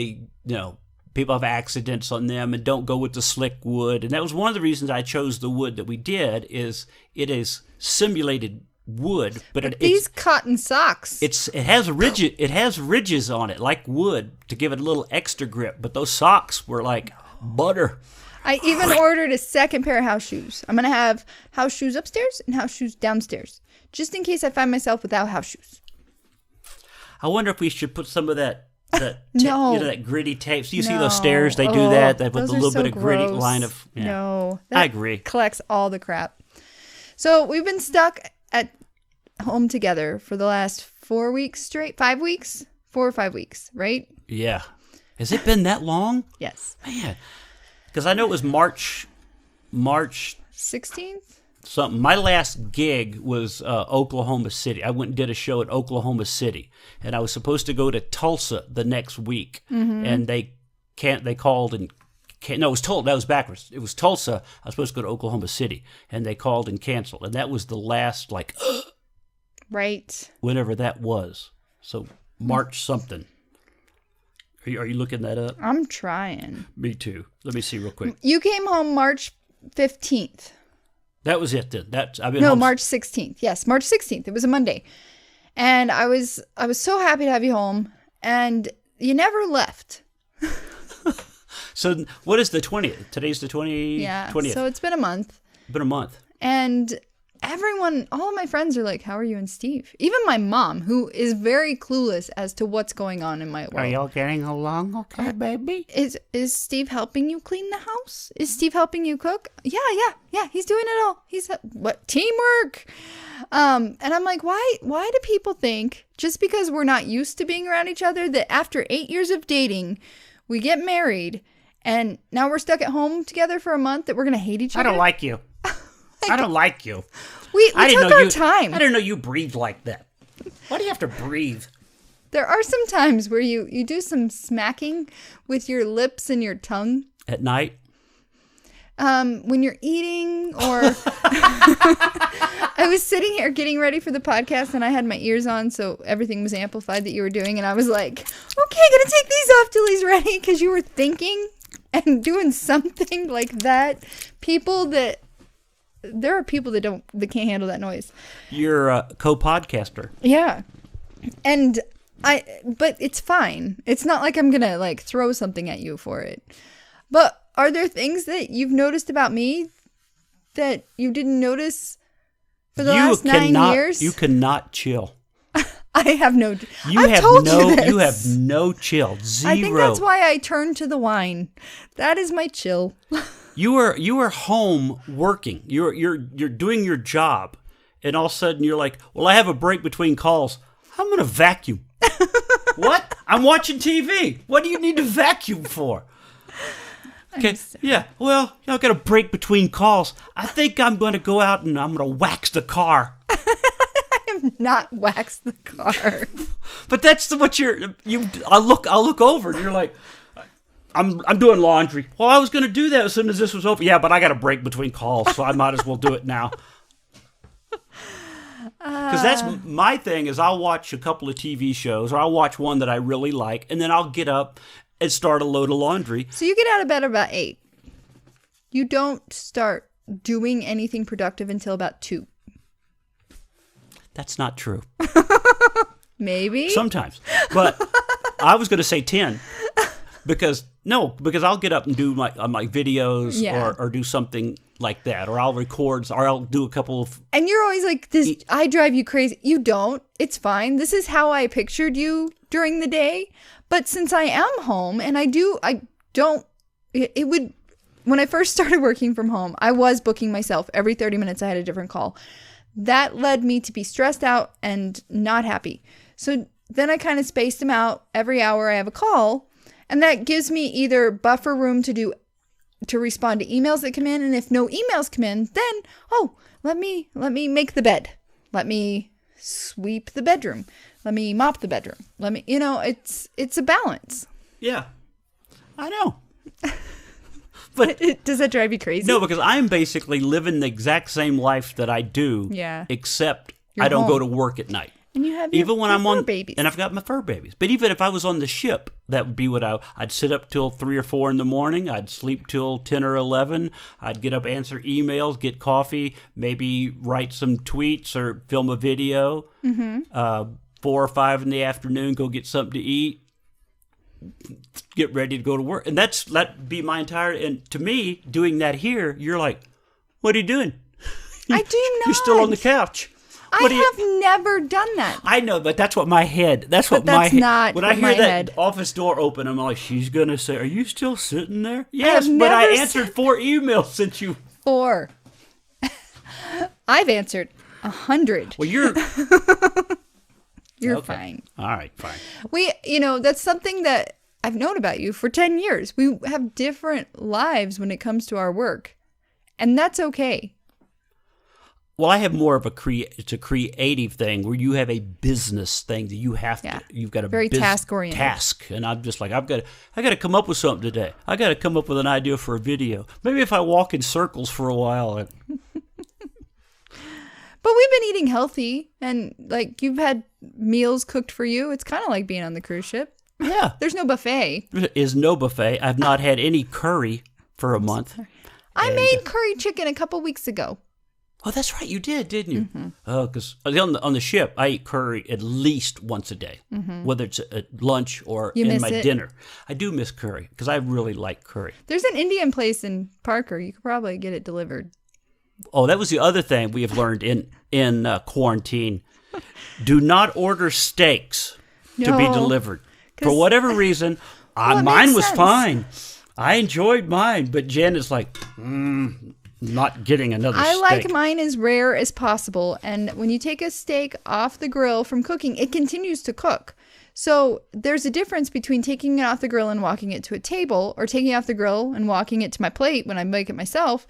people have accidents on them and don't go with the slick wood. And that was one of the reasons I chose the wood that we did. Is it is simulated wood, but These cotton socks. it has ridges on it like wood to give it a little extra grip. But those socks were like butter. I even ordered a second pair of house shoes. I'm going to have house shoes upstairs and house shoes downstairs, just in case I find myself without house shoes. I wonder if we should put some of that No. that gritty tape. So you see No. those stairs? They do that with those a are little so bit of gritty gross. line of. Yeah. No. I agree. Collects all the crap. So we've been stuck at home together for the last 4 weeks straight. 5 weeks? 4 or 5 weeks, right? Yeah. Has it been that long? Yes. Man. Because I know it was March 16th? something. My last gig was Oklahoma City. I went and did a show at Oklahoma City, and I was supposed to go to Tulsa the next week, and they called and no, it was told that was backwards. It was Tulsa. I was supposed to go to Oklahoma City, and they called and canceled, and that was the last Right. whenever that was. So March something. Are you looking that up? I'm trying. Me too. Let me see real quick. You came home March 15th. That was it then. I've been No, home. March 16th. Yes, March 16th. It was a Monday. And I was so happy to have you home, and you never left. So what is the 20th? Today's the 20th. Yeah. 20th. So it's been a month. Been a month. And all of my friends are like, how are you and Steve? Even my mom, who is very clueless as to what's going on in my world. Are y'all getting along okay, baby? Is Steve helping you clean the house? Is Steve helping you cook? Yeah. He's doing it all. What teamwork? And I'm like, why do people think just because we're not used to being around each other that after 8 years of dating, we get married and now we're stuck at home together for a month that we're gonna hate each other? I don't like you. I don't like you. We took our you, time. I didn't know you breathed like that. Why do you have to breathe? There are some times where you do some smacking with your lips and your tongue. At night? When you're eating, or I was sitting here getting ready for the podcast and I had my ears on, so everything was amplified that you were doing, and I was like, okay, gonna take these off till he's ready, because you were thinking and doing something like that. People that there are people that can't handle that noise. You're a co-podcaster. Yeah. And but it's fine. It's not like I'm going to like throw something at you for it. But are there things that you've noticed about me that you didn't notice for the last 9 years? You cannot chill. I have no. You I've told you this. You have no chill. Zero. I think that's why I turned to the wine. That is my chill. You are home working. You're doing your job, and all of a sudden you're like, "Well, I have a break between calls. I'm going to vacuum." What? I'm watching TV. What do you need to vacuum for? Okay. Yeah. Well, I've got a break between calls. I think I'm going to go out and I'm going to wax the car. Not wax the car. But that's what I'll look over and you're like, I'm doing laundry. Well, I was going to do that as soon as this was over. Yeah, but I got a break between calls, so I might as well do it now. Because that's my thing is I'll watch a couple of TV shows or I'll watch one that I really like and then I'll get up and start a load of laundry. So you get out of bed about 8. You don't start doing anything productive until about 2. That's not true. Maybe. Sometimes. But I was going to say 10 because I'll get up and do my videos or do something like that, or I'll record, or I'll do a couple of... And you're always like, I drive you crazy. You don't. It's fine. This is how I pictured you during the day. But since I am home and when I first started working from home, I was booking myself. Every 30 minutes I had a different call. That led me to be stressed out and not happy. So then I kind of spaced them out. Every hour I have a call. And that gives me either buffer room to respond to emails that come in. And if no emails come in, then, let me make the bed. Let me sweep the bedroom. Let me mop the bedroom. It's a balance. Yeah, I know. But does that drive you crazy? No, because I'm basically living the exact same life that I do. Yeah. Except I don't go to work at night. And you have fur babies. And I've got my fur babies. But even if I was on the ship, that would be what I'd sit up till 3 or 4 in the morning. I'd sleep till 10 or 11. I'd get up, answer emails, get coffee, maybe write some tweets or film a video. Mm-hmm. 4 or 5 in the afternoon, go get something to eat. Get ready to go to work. And that'd be my entire... And to me, doing that here, you're like, what are you doing? I do not. You're still on the couch. I have never done that. I know, but that's what my head... That's what my head... Not when I hear that office door open, I'm like, she's going to say, are you still sitting there? Yes, but I answered 4 emails since you... 4. I've answered 100. Well, you're... You're okay. fine. All right, fine. That's something that I've known about you for 10 years. We have different lives when it comes to our work. And that's okay. Well, I have more of it's a creative thing where you have a business thing that you have to, you've got a very task-oriented task. And I'm just like, I got to come up with something today. I got to come up with an idea for a video. Maybe if I walk in circles for a while. But we've been eating healthy, and like you've had meals cooked for you. It's kind of like being on the cruise ship. Yeah. There's no buffet. There is no buffet. I've not had any curry for a month. I made curry chicken a couple weeks ago. Oh, that's right. You did, didn't you? Mm-hmm. Oh, because on the ship, I eat curry at least once a day, whether it's at lunch or in my dinner. I do miss curry because I really like curry. There's an Indian place in Parker. You could probably get it delivered. Oh, that was the other thing we have learned in quarantine. Do not order steaks to be delivered. For whatever reason, mine was fine. I enjoyed mine, but Jen is like, not getting another steak. I like mine as rare as possible. And when you take a steak off the grill from cooking, it continues to cook. So there's a difference between taking it off the grill and walking it to a table, or taking it off the grill and walking it to my plate when I make it myself.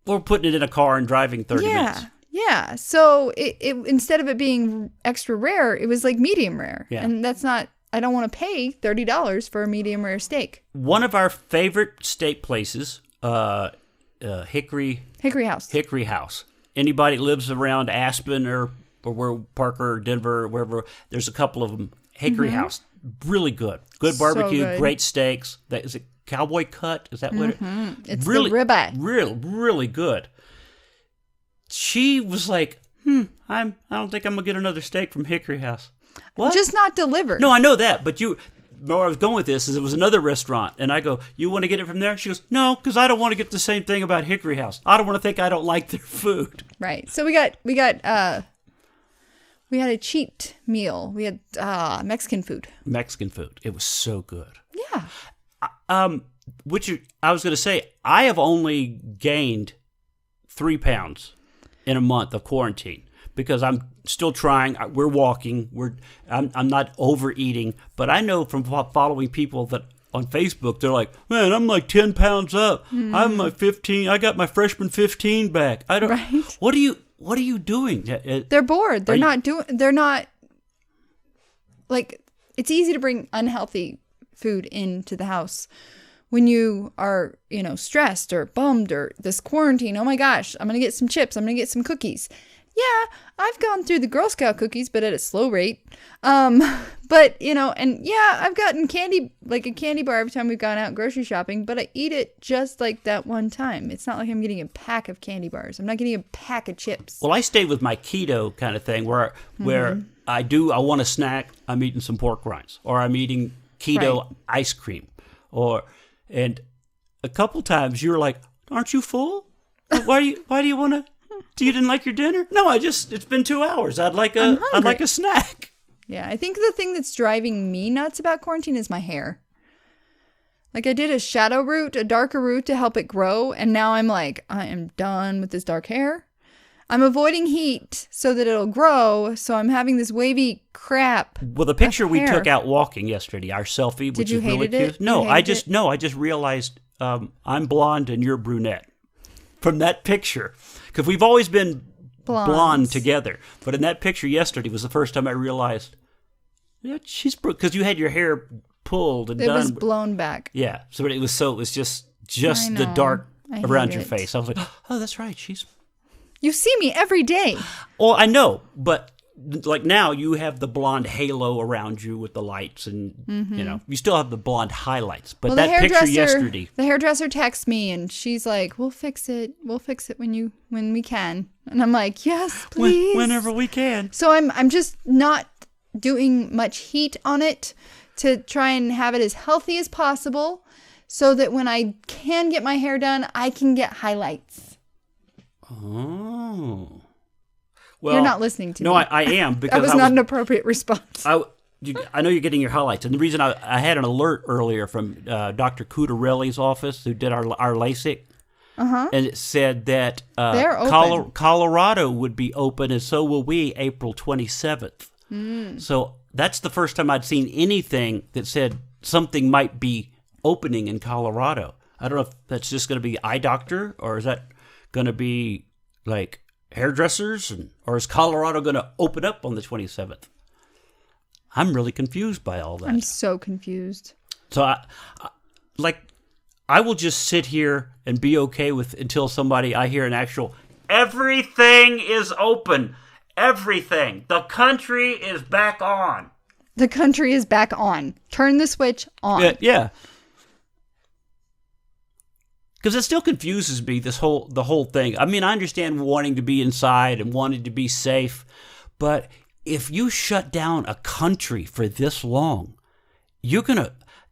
Or putting it in a car and driving 30 minutes. Yeah. So it instead of it being extra rare, it was like medium rare. Yeah. And that's not, I don't want to pay $30 for a medium rare steak. One of our favorite steak places, Hickory House. Anybody lives around Aspen or where Parker or Denver or wherever, there's a couple of them. Hickory House. Really good. Good barbecue, so good. Great steaks. Is it cowboy cut? Is that what it's really, the ribeye. Really good. she was like, I don't think I'm gonna get another steak from Hickory House. What? Just not delivered. No, I know that, but where I was going with this is it was another restaurant, and I go, you want to get it from there? She goes, no, because I don't want to get the same thing about Hickory House. I don't want to think I don't like their food. Right. So we had a cheat meal. We had Mexican food. Mexican food. It was so good. Yeah. I was going to say, I have only gained 3 pounds in a month of quarantine because I'm still trying. We're walking. I'm not overeating, but I know from following people that on Facebook, they're like, man, I'm like 10 pounds up. I'm my 15. I got my freshman 15 back. I don't. Right. What are you doing? They're bored. They're not like, it's easy to bring unhealthy food into the house when you are, stressed or bummed or this quarantine. Oh my gosh, I'm going to get some chips. I'm going to get some cookies. Yeah, I've gone through the Girl Scout cookies, but at a slow rate. But, and yeah, I've gotten candy, like a candy bar every time we've gone out grocery shopping, but I eat it just like that one time. It's not like I'm getting a pack of candy bars. I'm not getting a pack of chips. Well, I stayed with my keto kind of thing where I want a snack, I'm eating some pork rinds, or I'm eating keto ice cream, and a couple times you were like, aren't you full? Why do you want to? You didn't like your dinner? No, it's been 2 hours. I'd like a snack. Yeah, I think the thing that's driving me nuts about quarantine is my hair. Like I did a shadow root, a darker root to help it grow. And now I'm like, I am done with this dark hair. I'm avoiding heat so that it'll grow. So I'm having this wavy crap. Well, the picture we took out walking yesterday, our selfie, which is really cute. No, I just realized I'm blonde and you're brunette. From that picture, because we've always been blonde together, but in that picture yesterday was the first time I realized, yeah, she's because you had your hair pulled and done. It was blown back. Yeah, so it was just the dark around your face. I was like, oh, that's right, she's. You see me every day. Well, I know, but like now you have the blonde halo around you with the lights, and you still have the blonde highlights. But that picture yesterday, the hairdresser texts me and she's like, "We'll fix it when we can." And I'm like, "Yes, please, whenever we can." So I'm just not doing much heat on it to try and have it as healthy as possible, so that when I can get my hair done, I can get highlights. Oh. Well, you're not listening to me. No, I am. Because that was not an appropriate response. I know you're getting your highlights. And the reason I had an alert earlier from Dr. Cudarelli's office, who did our LASIK. Uh-huh. And it said that Colorado would be open, and so will we, April 27th. So that's the first time I'd seen anything that said something might be opening in Colorado. I don't know if that's just going to be eye doctor, or is that going to be like hairdressers, or is Colorado going to open up on the 27th? I'm really confused by all that. I'm so confused. So I will just sit here and be okay with until I hear an actual, everything is open. Everything. The country is back on. The country is back on. Turn the switch on. Yeah. Because it still confuses me, the whole thing. I mean, I understand wanting to be inside and wanting to be safe, but if you shut down a country for this long, you're going to...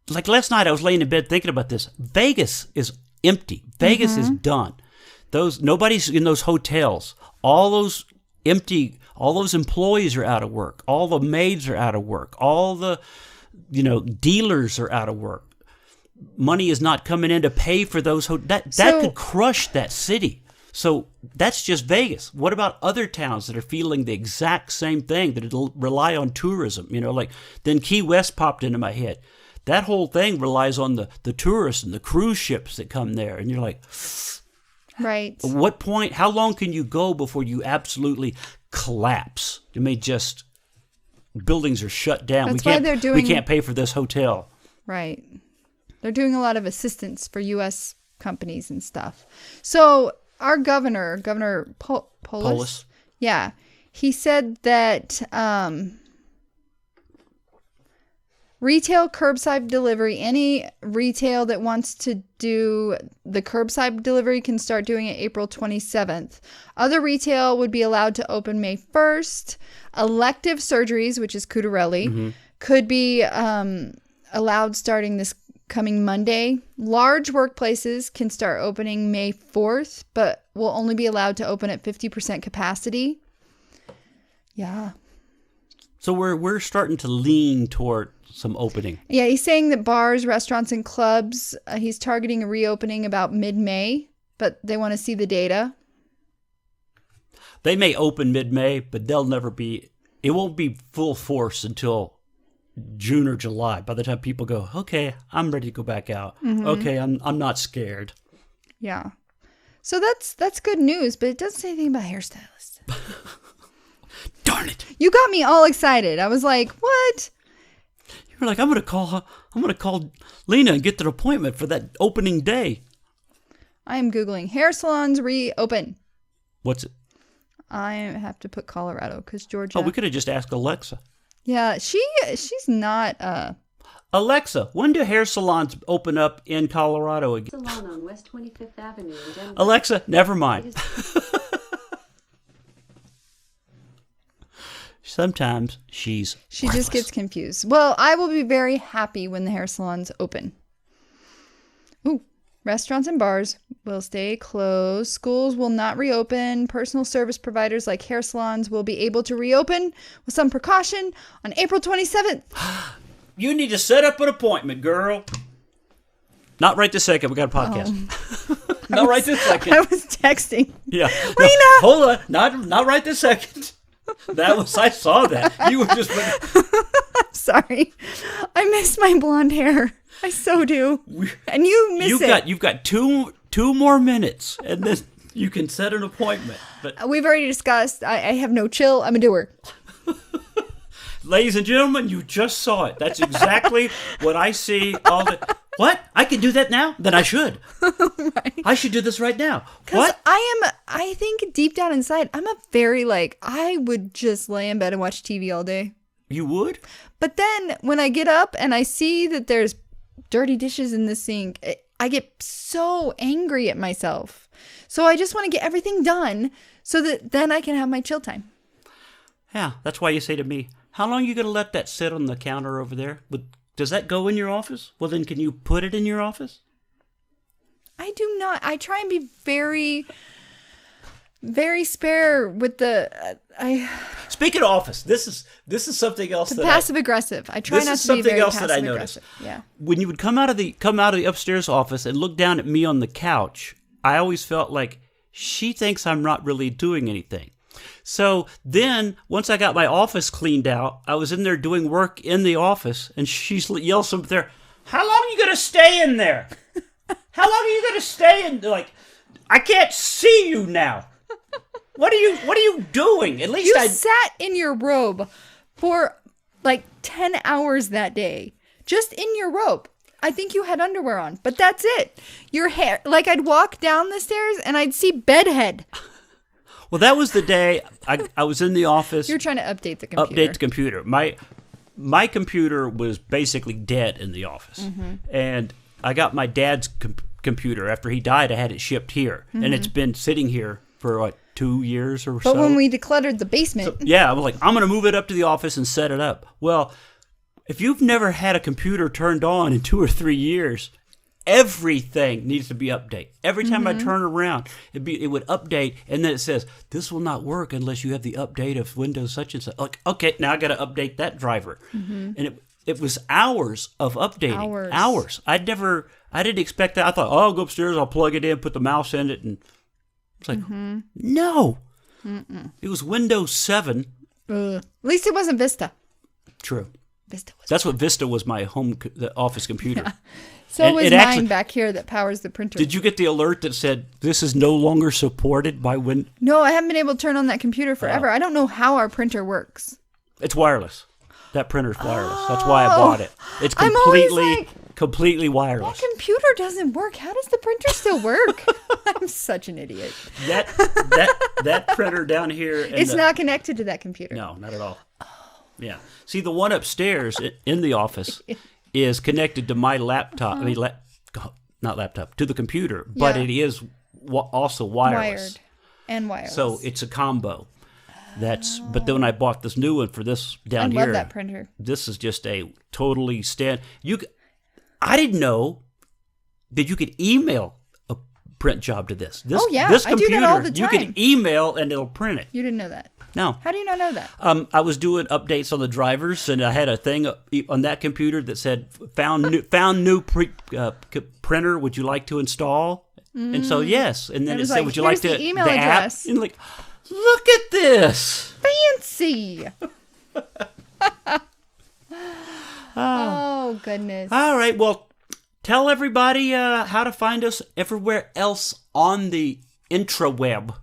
Like last night, I was laying in bed thinking about this. Vegas is empty. Vegas is done. Nobody's in those hotels. All those employees are out of work. All the maids are out of work. All the, dealers are out of work. Money is not coming in to pay for those that could crush that city. So that's just Vegas. What about other towns that are feeling the exact same thing, that rely on tourism? Then Key West popped into my head. That whole thing relies on the tourists and the cruise ships that come there, and you're like, right. At what point? How long can you go before you absolutely collapse? You may just buildings are shut down. That's why we can't pay for this hotel. Right. They're doing a lot of assistance for U.S. companies and stuff. So our Governor Polis, yeah, he said that Retail curbside delivery. Any retail that wants to do the curbside delivery can start doing it April 27th. Other retail would be allowed to open May 1st. Elective surgeries, which is Cutarelli, could be allowed starting this coming Monday. Large workplaces can start opening May 4th, but will only be allowed to open at 50% capacity. Yeah. So we're starting to lean toward some opening. Yeah, he's saying that bars, restaurants, and clubs, he's targeting a reopening about mid-May, but they want to see the data. They may open mid-May, but it won't be full force until June or July. By the time people go, okay, I'm ready to go back out. Okay, I'm not scared. Yeah. So that's good news, but it doesn't say anything about hairstylists. Darn it. You got me all excited. I was like, what? You were like, I'm gonna call Lena and get an appointment for that opening day. I am Googling hair salons reopen. What's it? I have to put Colorado because Georgia. Oh, we could have just asked Alexa. Yeah, she's not. Alexa, when do hair salons open up in Colorado again? Salon on West 25th Avenue in Denver. Alexa, never mind. Sometimes she just gets confused. Well, I will be very happy when the hair salons open. Ooh, restaurants and bars will stay closed. Schools will not reopen. Personal service providers like hair salons will be able to reopen with some precaution on April 27th. You need to set up an appointment, girl. Not right this second. We got a podcast. Not right this second. I was texting. Yeah. Lena! No, hold on. Not right this second. I saw that. You were just. Sorry. I miss my blonde hair. I so do. And you miss it. You've got two more minutes, and then you can set an appointment. But we've already discussed. I have no chill. I'm a doer. Ladies and gentlemen, you just saw it. That's exactly what I see all the. What? I can do that now? Then I should. Right. I should do this right now. What? I think deep down inside, I'm a very I would just lay in bed and watch TV all day. You would? But then when I get up and I see that there's dirty dishes in the sink, I get so angry at myself. So I just want to get everything done so that then I can have my chill time. Yeah, that's why you say to me, how long are you going to let that sit on the counter over there? Does that go in your office? Well, then can you put it in your office? I do not. I try and be very, very spare with the. Speaking of office, this is something else. Passive aggressive. I try not to be very passive aggressive. Yeah. When you would come out of the upstairs office and look down at me on the couch, I always felt like she thinks I'm not really doing anything. So then, once I got my office cleaned out, I was in there doing work in the office, and she yells up there, "How long are you going to stay in there? How long are you going to stay in? I can't see you now. What are you doing? At least you sat in your robe for 10 hours that day, just in your robe. I think you had underwear on, but that's it. Your hair, I'd walk down the stairs and I'd see bedhead." Well, that was the day I was in the office. You're trying to update the computer. Update the computer. My computer was basically dead in the office. And I got my dad's computer. After he died, I had it shipped here. And it's been sitting here for 2 years or so. But when we decluttered the basement. So, I was like, I'm going to move it up to the office and set it up. Well, if you've never had a computer turned on in 2 or 3 years, everything needs to be updated. Every time I turn around, it would update, and then it says, this will not work unless you have the update of Windows such and such. Okay, now I got to update that driver. And it was hours of updating. Hours. I didn't expect that. I thought, I'll go upstairs, I'll plug it in, put the mouse in it, and it's like, no. It was Windows 7. At least it wasn't Vista. True. Vista was. That's what Vista was, my the office computer. Yeah. So was mine back here that powers the printer. Did you get the alert that said this is no longer supported by Win? No, I haven't been able to turn on that computer forever. I don't know how our printer works. It's wireless. That printer's wireless. That's why I bought it. It's completely wireless. That computer doesn't work. How does the printer still work? I'm such an idiot. That printer down here. It's not connected to that computer. No, not at all. Yeah. See, the one upstairs in the office is connected to my laptop. I mean, not laptop, to the computer, but Yeah. it is also wireless. Wired and wireless. So it's a combo. But then when I bought this new one for this down here, I love that printer. this is just a totally I didn't know that you could email a print job to this. Oh, yeah. This I do computer, that all the you time. can email and it'll print it. You didn't know that. No. How do you not know that? I was doing updates on the drivers, and I had a thing on that computer that said, found new printer, would you like to install? And so, yes. And then It it was said, like, would you "Here's like to, the email app?" address. And like, look at this. Fancy. Oh, goodness. All right, well, tell everybody how to find us everywhere else on the intraweb.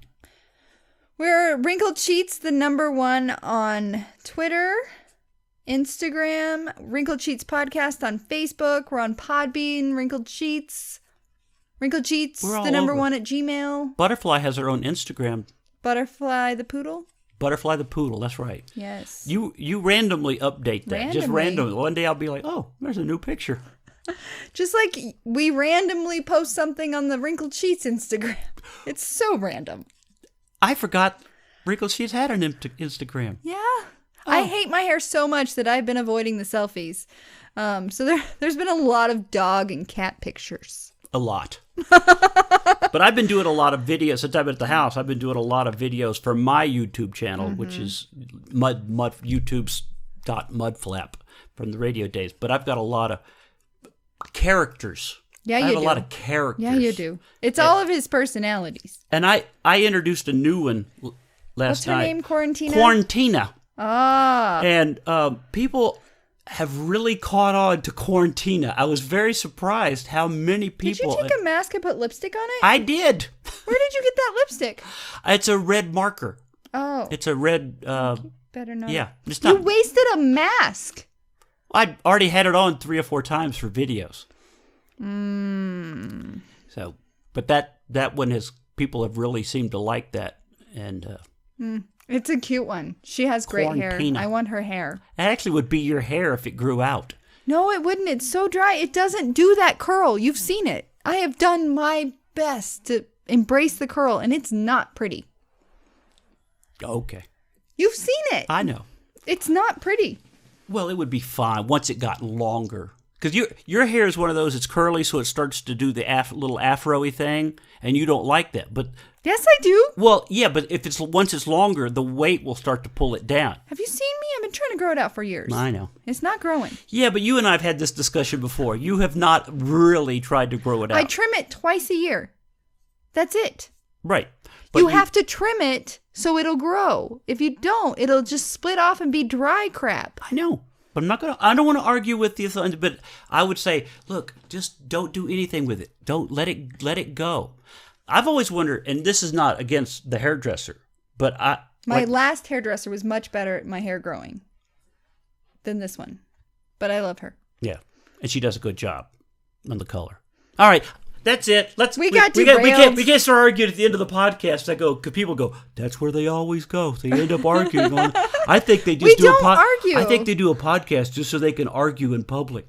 We're Wrinkled Sheets, the #1 on Twitter, Instagram, Wrinkled Sheets Podcast on Facebook. We're on Podbean, Wrinkled Sheets. Wrinkled Sheets, We're all the over. #1 at Gmail. Butterfly has her own Instagram. Butterfly the Poodle. Butterfly the Poodle, that's right. Yes. You randomly update that. Just Randomly. randomly. One day I'll be like, oh, there's a new picture. Just like we randomly post something on the Wrinkled Sheets Instagram. It's so random. I forgot Wrinkled Sheets had an Instagram. Yeah. I hate my hair so much that I've been avoiding the selfies. So there's been a lot of dog and cat pictures. A lot. But I've been doing a lot of videos. Since I've been at the house, I've been doing a lot of videos for my YouTube channel, which is YouTube's.mudflap from the radio days. But I've got a lot of characters. Yeah, I you have do. a lot of characters. Yeah, you do. It's all of his personalities. And I introduced a new one What's last her night. name? Quarantina? Quarantina. Ah. And people have really caught on to Quarantina. I was very surprised how many people... Did you take a mask and put lipstick on it? I did. Where did you get that lipstick? It's a red marker. Oh. It's a red... Better not. yeah. It's You not... wasted a mask. I already had it on 3 or 4 times for videos. So, but that one has... People have really seemed to like that. And... It's a cute one. She has great Quarantina. hair. I want her hair. That actually would be your hair if it grew out. No, it wouldn't. It's so dry. It doesn't do that curl. You've seen it. I have done my best to embrace the curl, and it's not pretty. Okay. You've seen it. I know. It's not pretty. Well, it would be fine once it got longer. Because your hair is one of those, it's curly, so it starts to do the little afro-y thing, and you don't like that. But Yes, I do. well, yeah, but if once it's longer, the weight will start to pull it down. Have you seen me? I've been trying to grow it out for years. I know. It's not growing. Yeah, but you and I have had this discussion before. You have not really tried to grow it out. I trim it twice a year. That's it. Right. But You have to trim it so it'll grow. If you don't, it'll just split off and be dry crap. I know. But I don't want to argue with you, but I would say, look, just don't do anything with it. Don't let it go. I've always wondered, and this is not against the hairdresser, but My last hairdresser was much better at my hair growing than this one. But I love her. Yeah, and she does a good job on the color. All right, that's it. We can't start arguing at the end of the podcast. Cause people go, that's where they always go. They end up arguing on. I think they just argue. I think they do a podcast just so they can argue in public.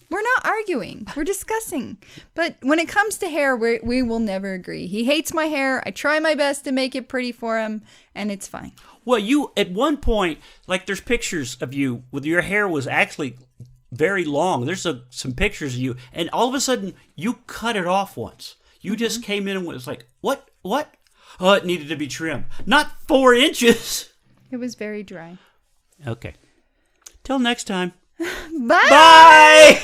We're not arguing. We're discussing. But when it comes to hair, we will never agree. He hates my hair. I try my best to make it pretty for him, and it's fine. Well, you at one point, like there's pictures of you with your hair was actually very long. There's some pictures of you, and all of a sudden you cut it off once. You just came in and was like, what? Oh, it needed to be trimmed. Not 4 inches. It was very dry. Okay. Till next time. Bye! Bye!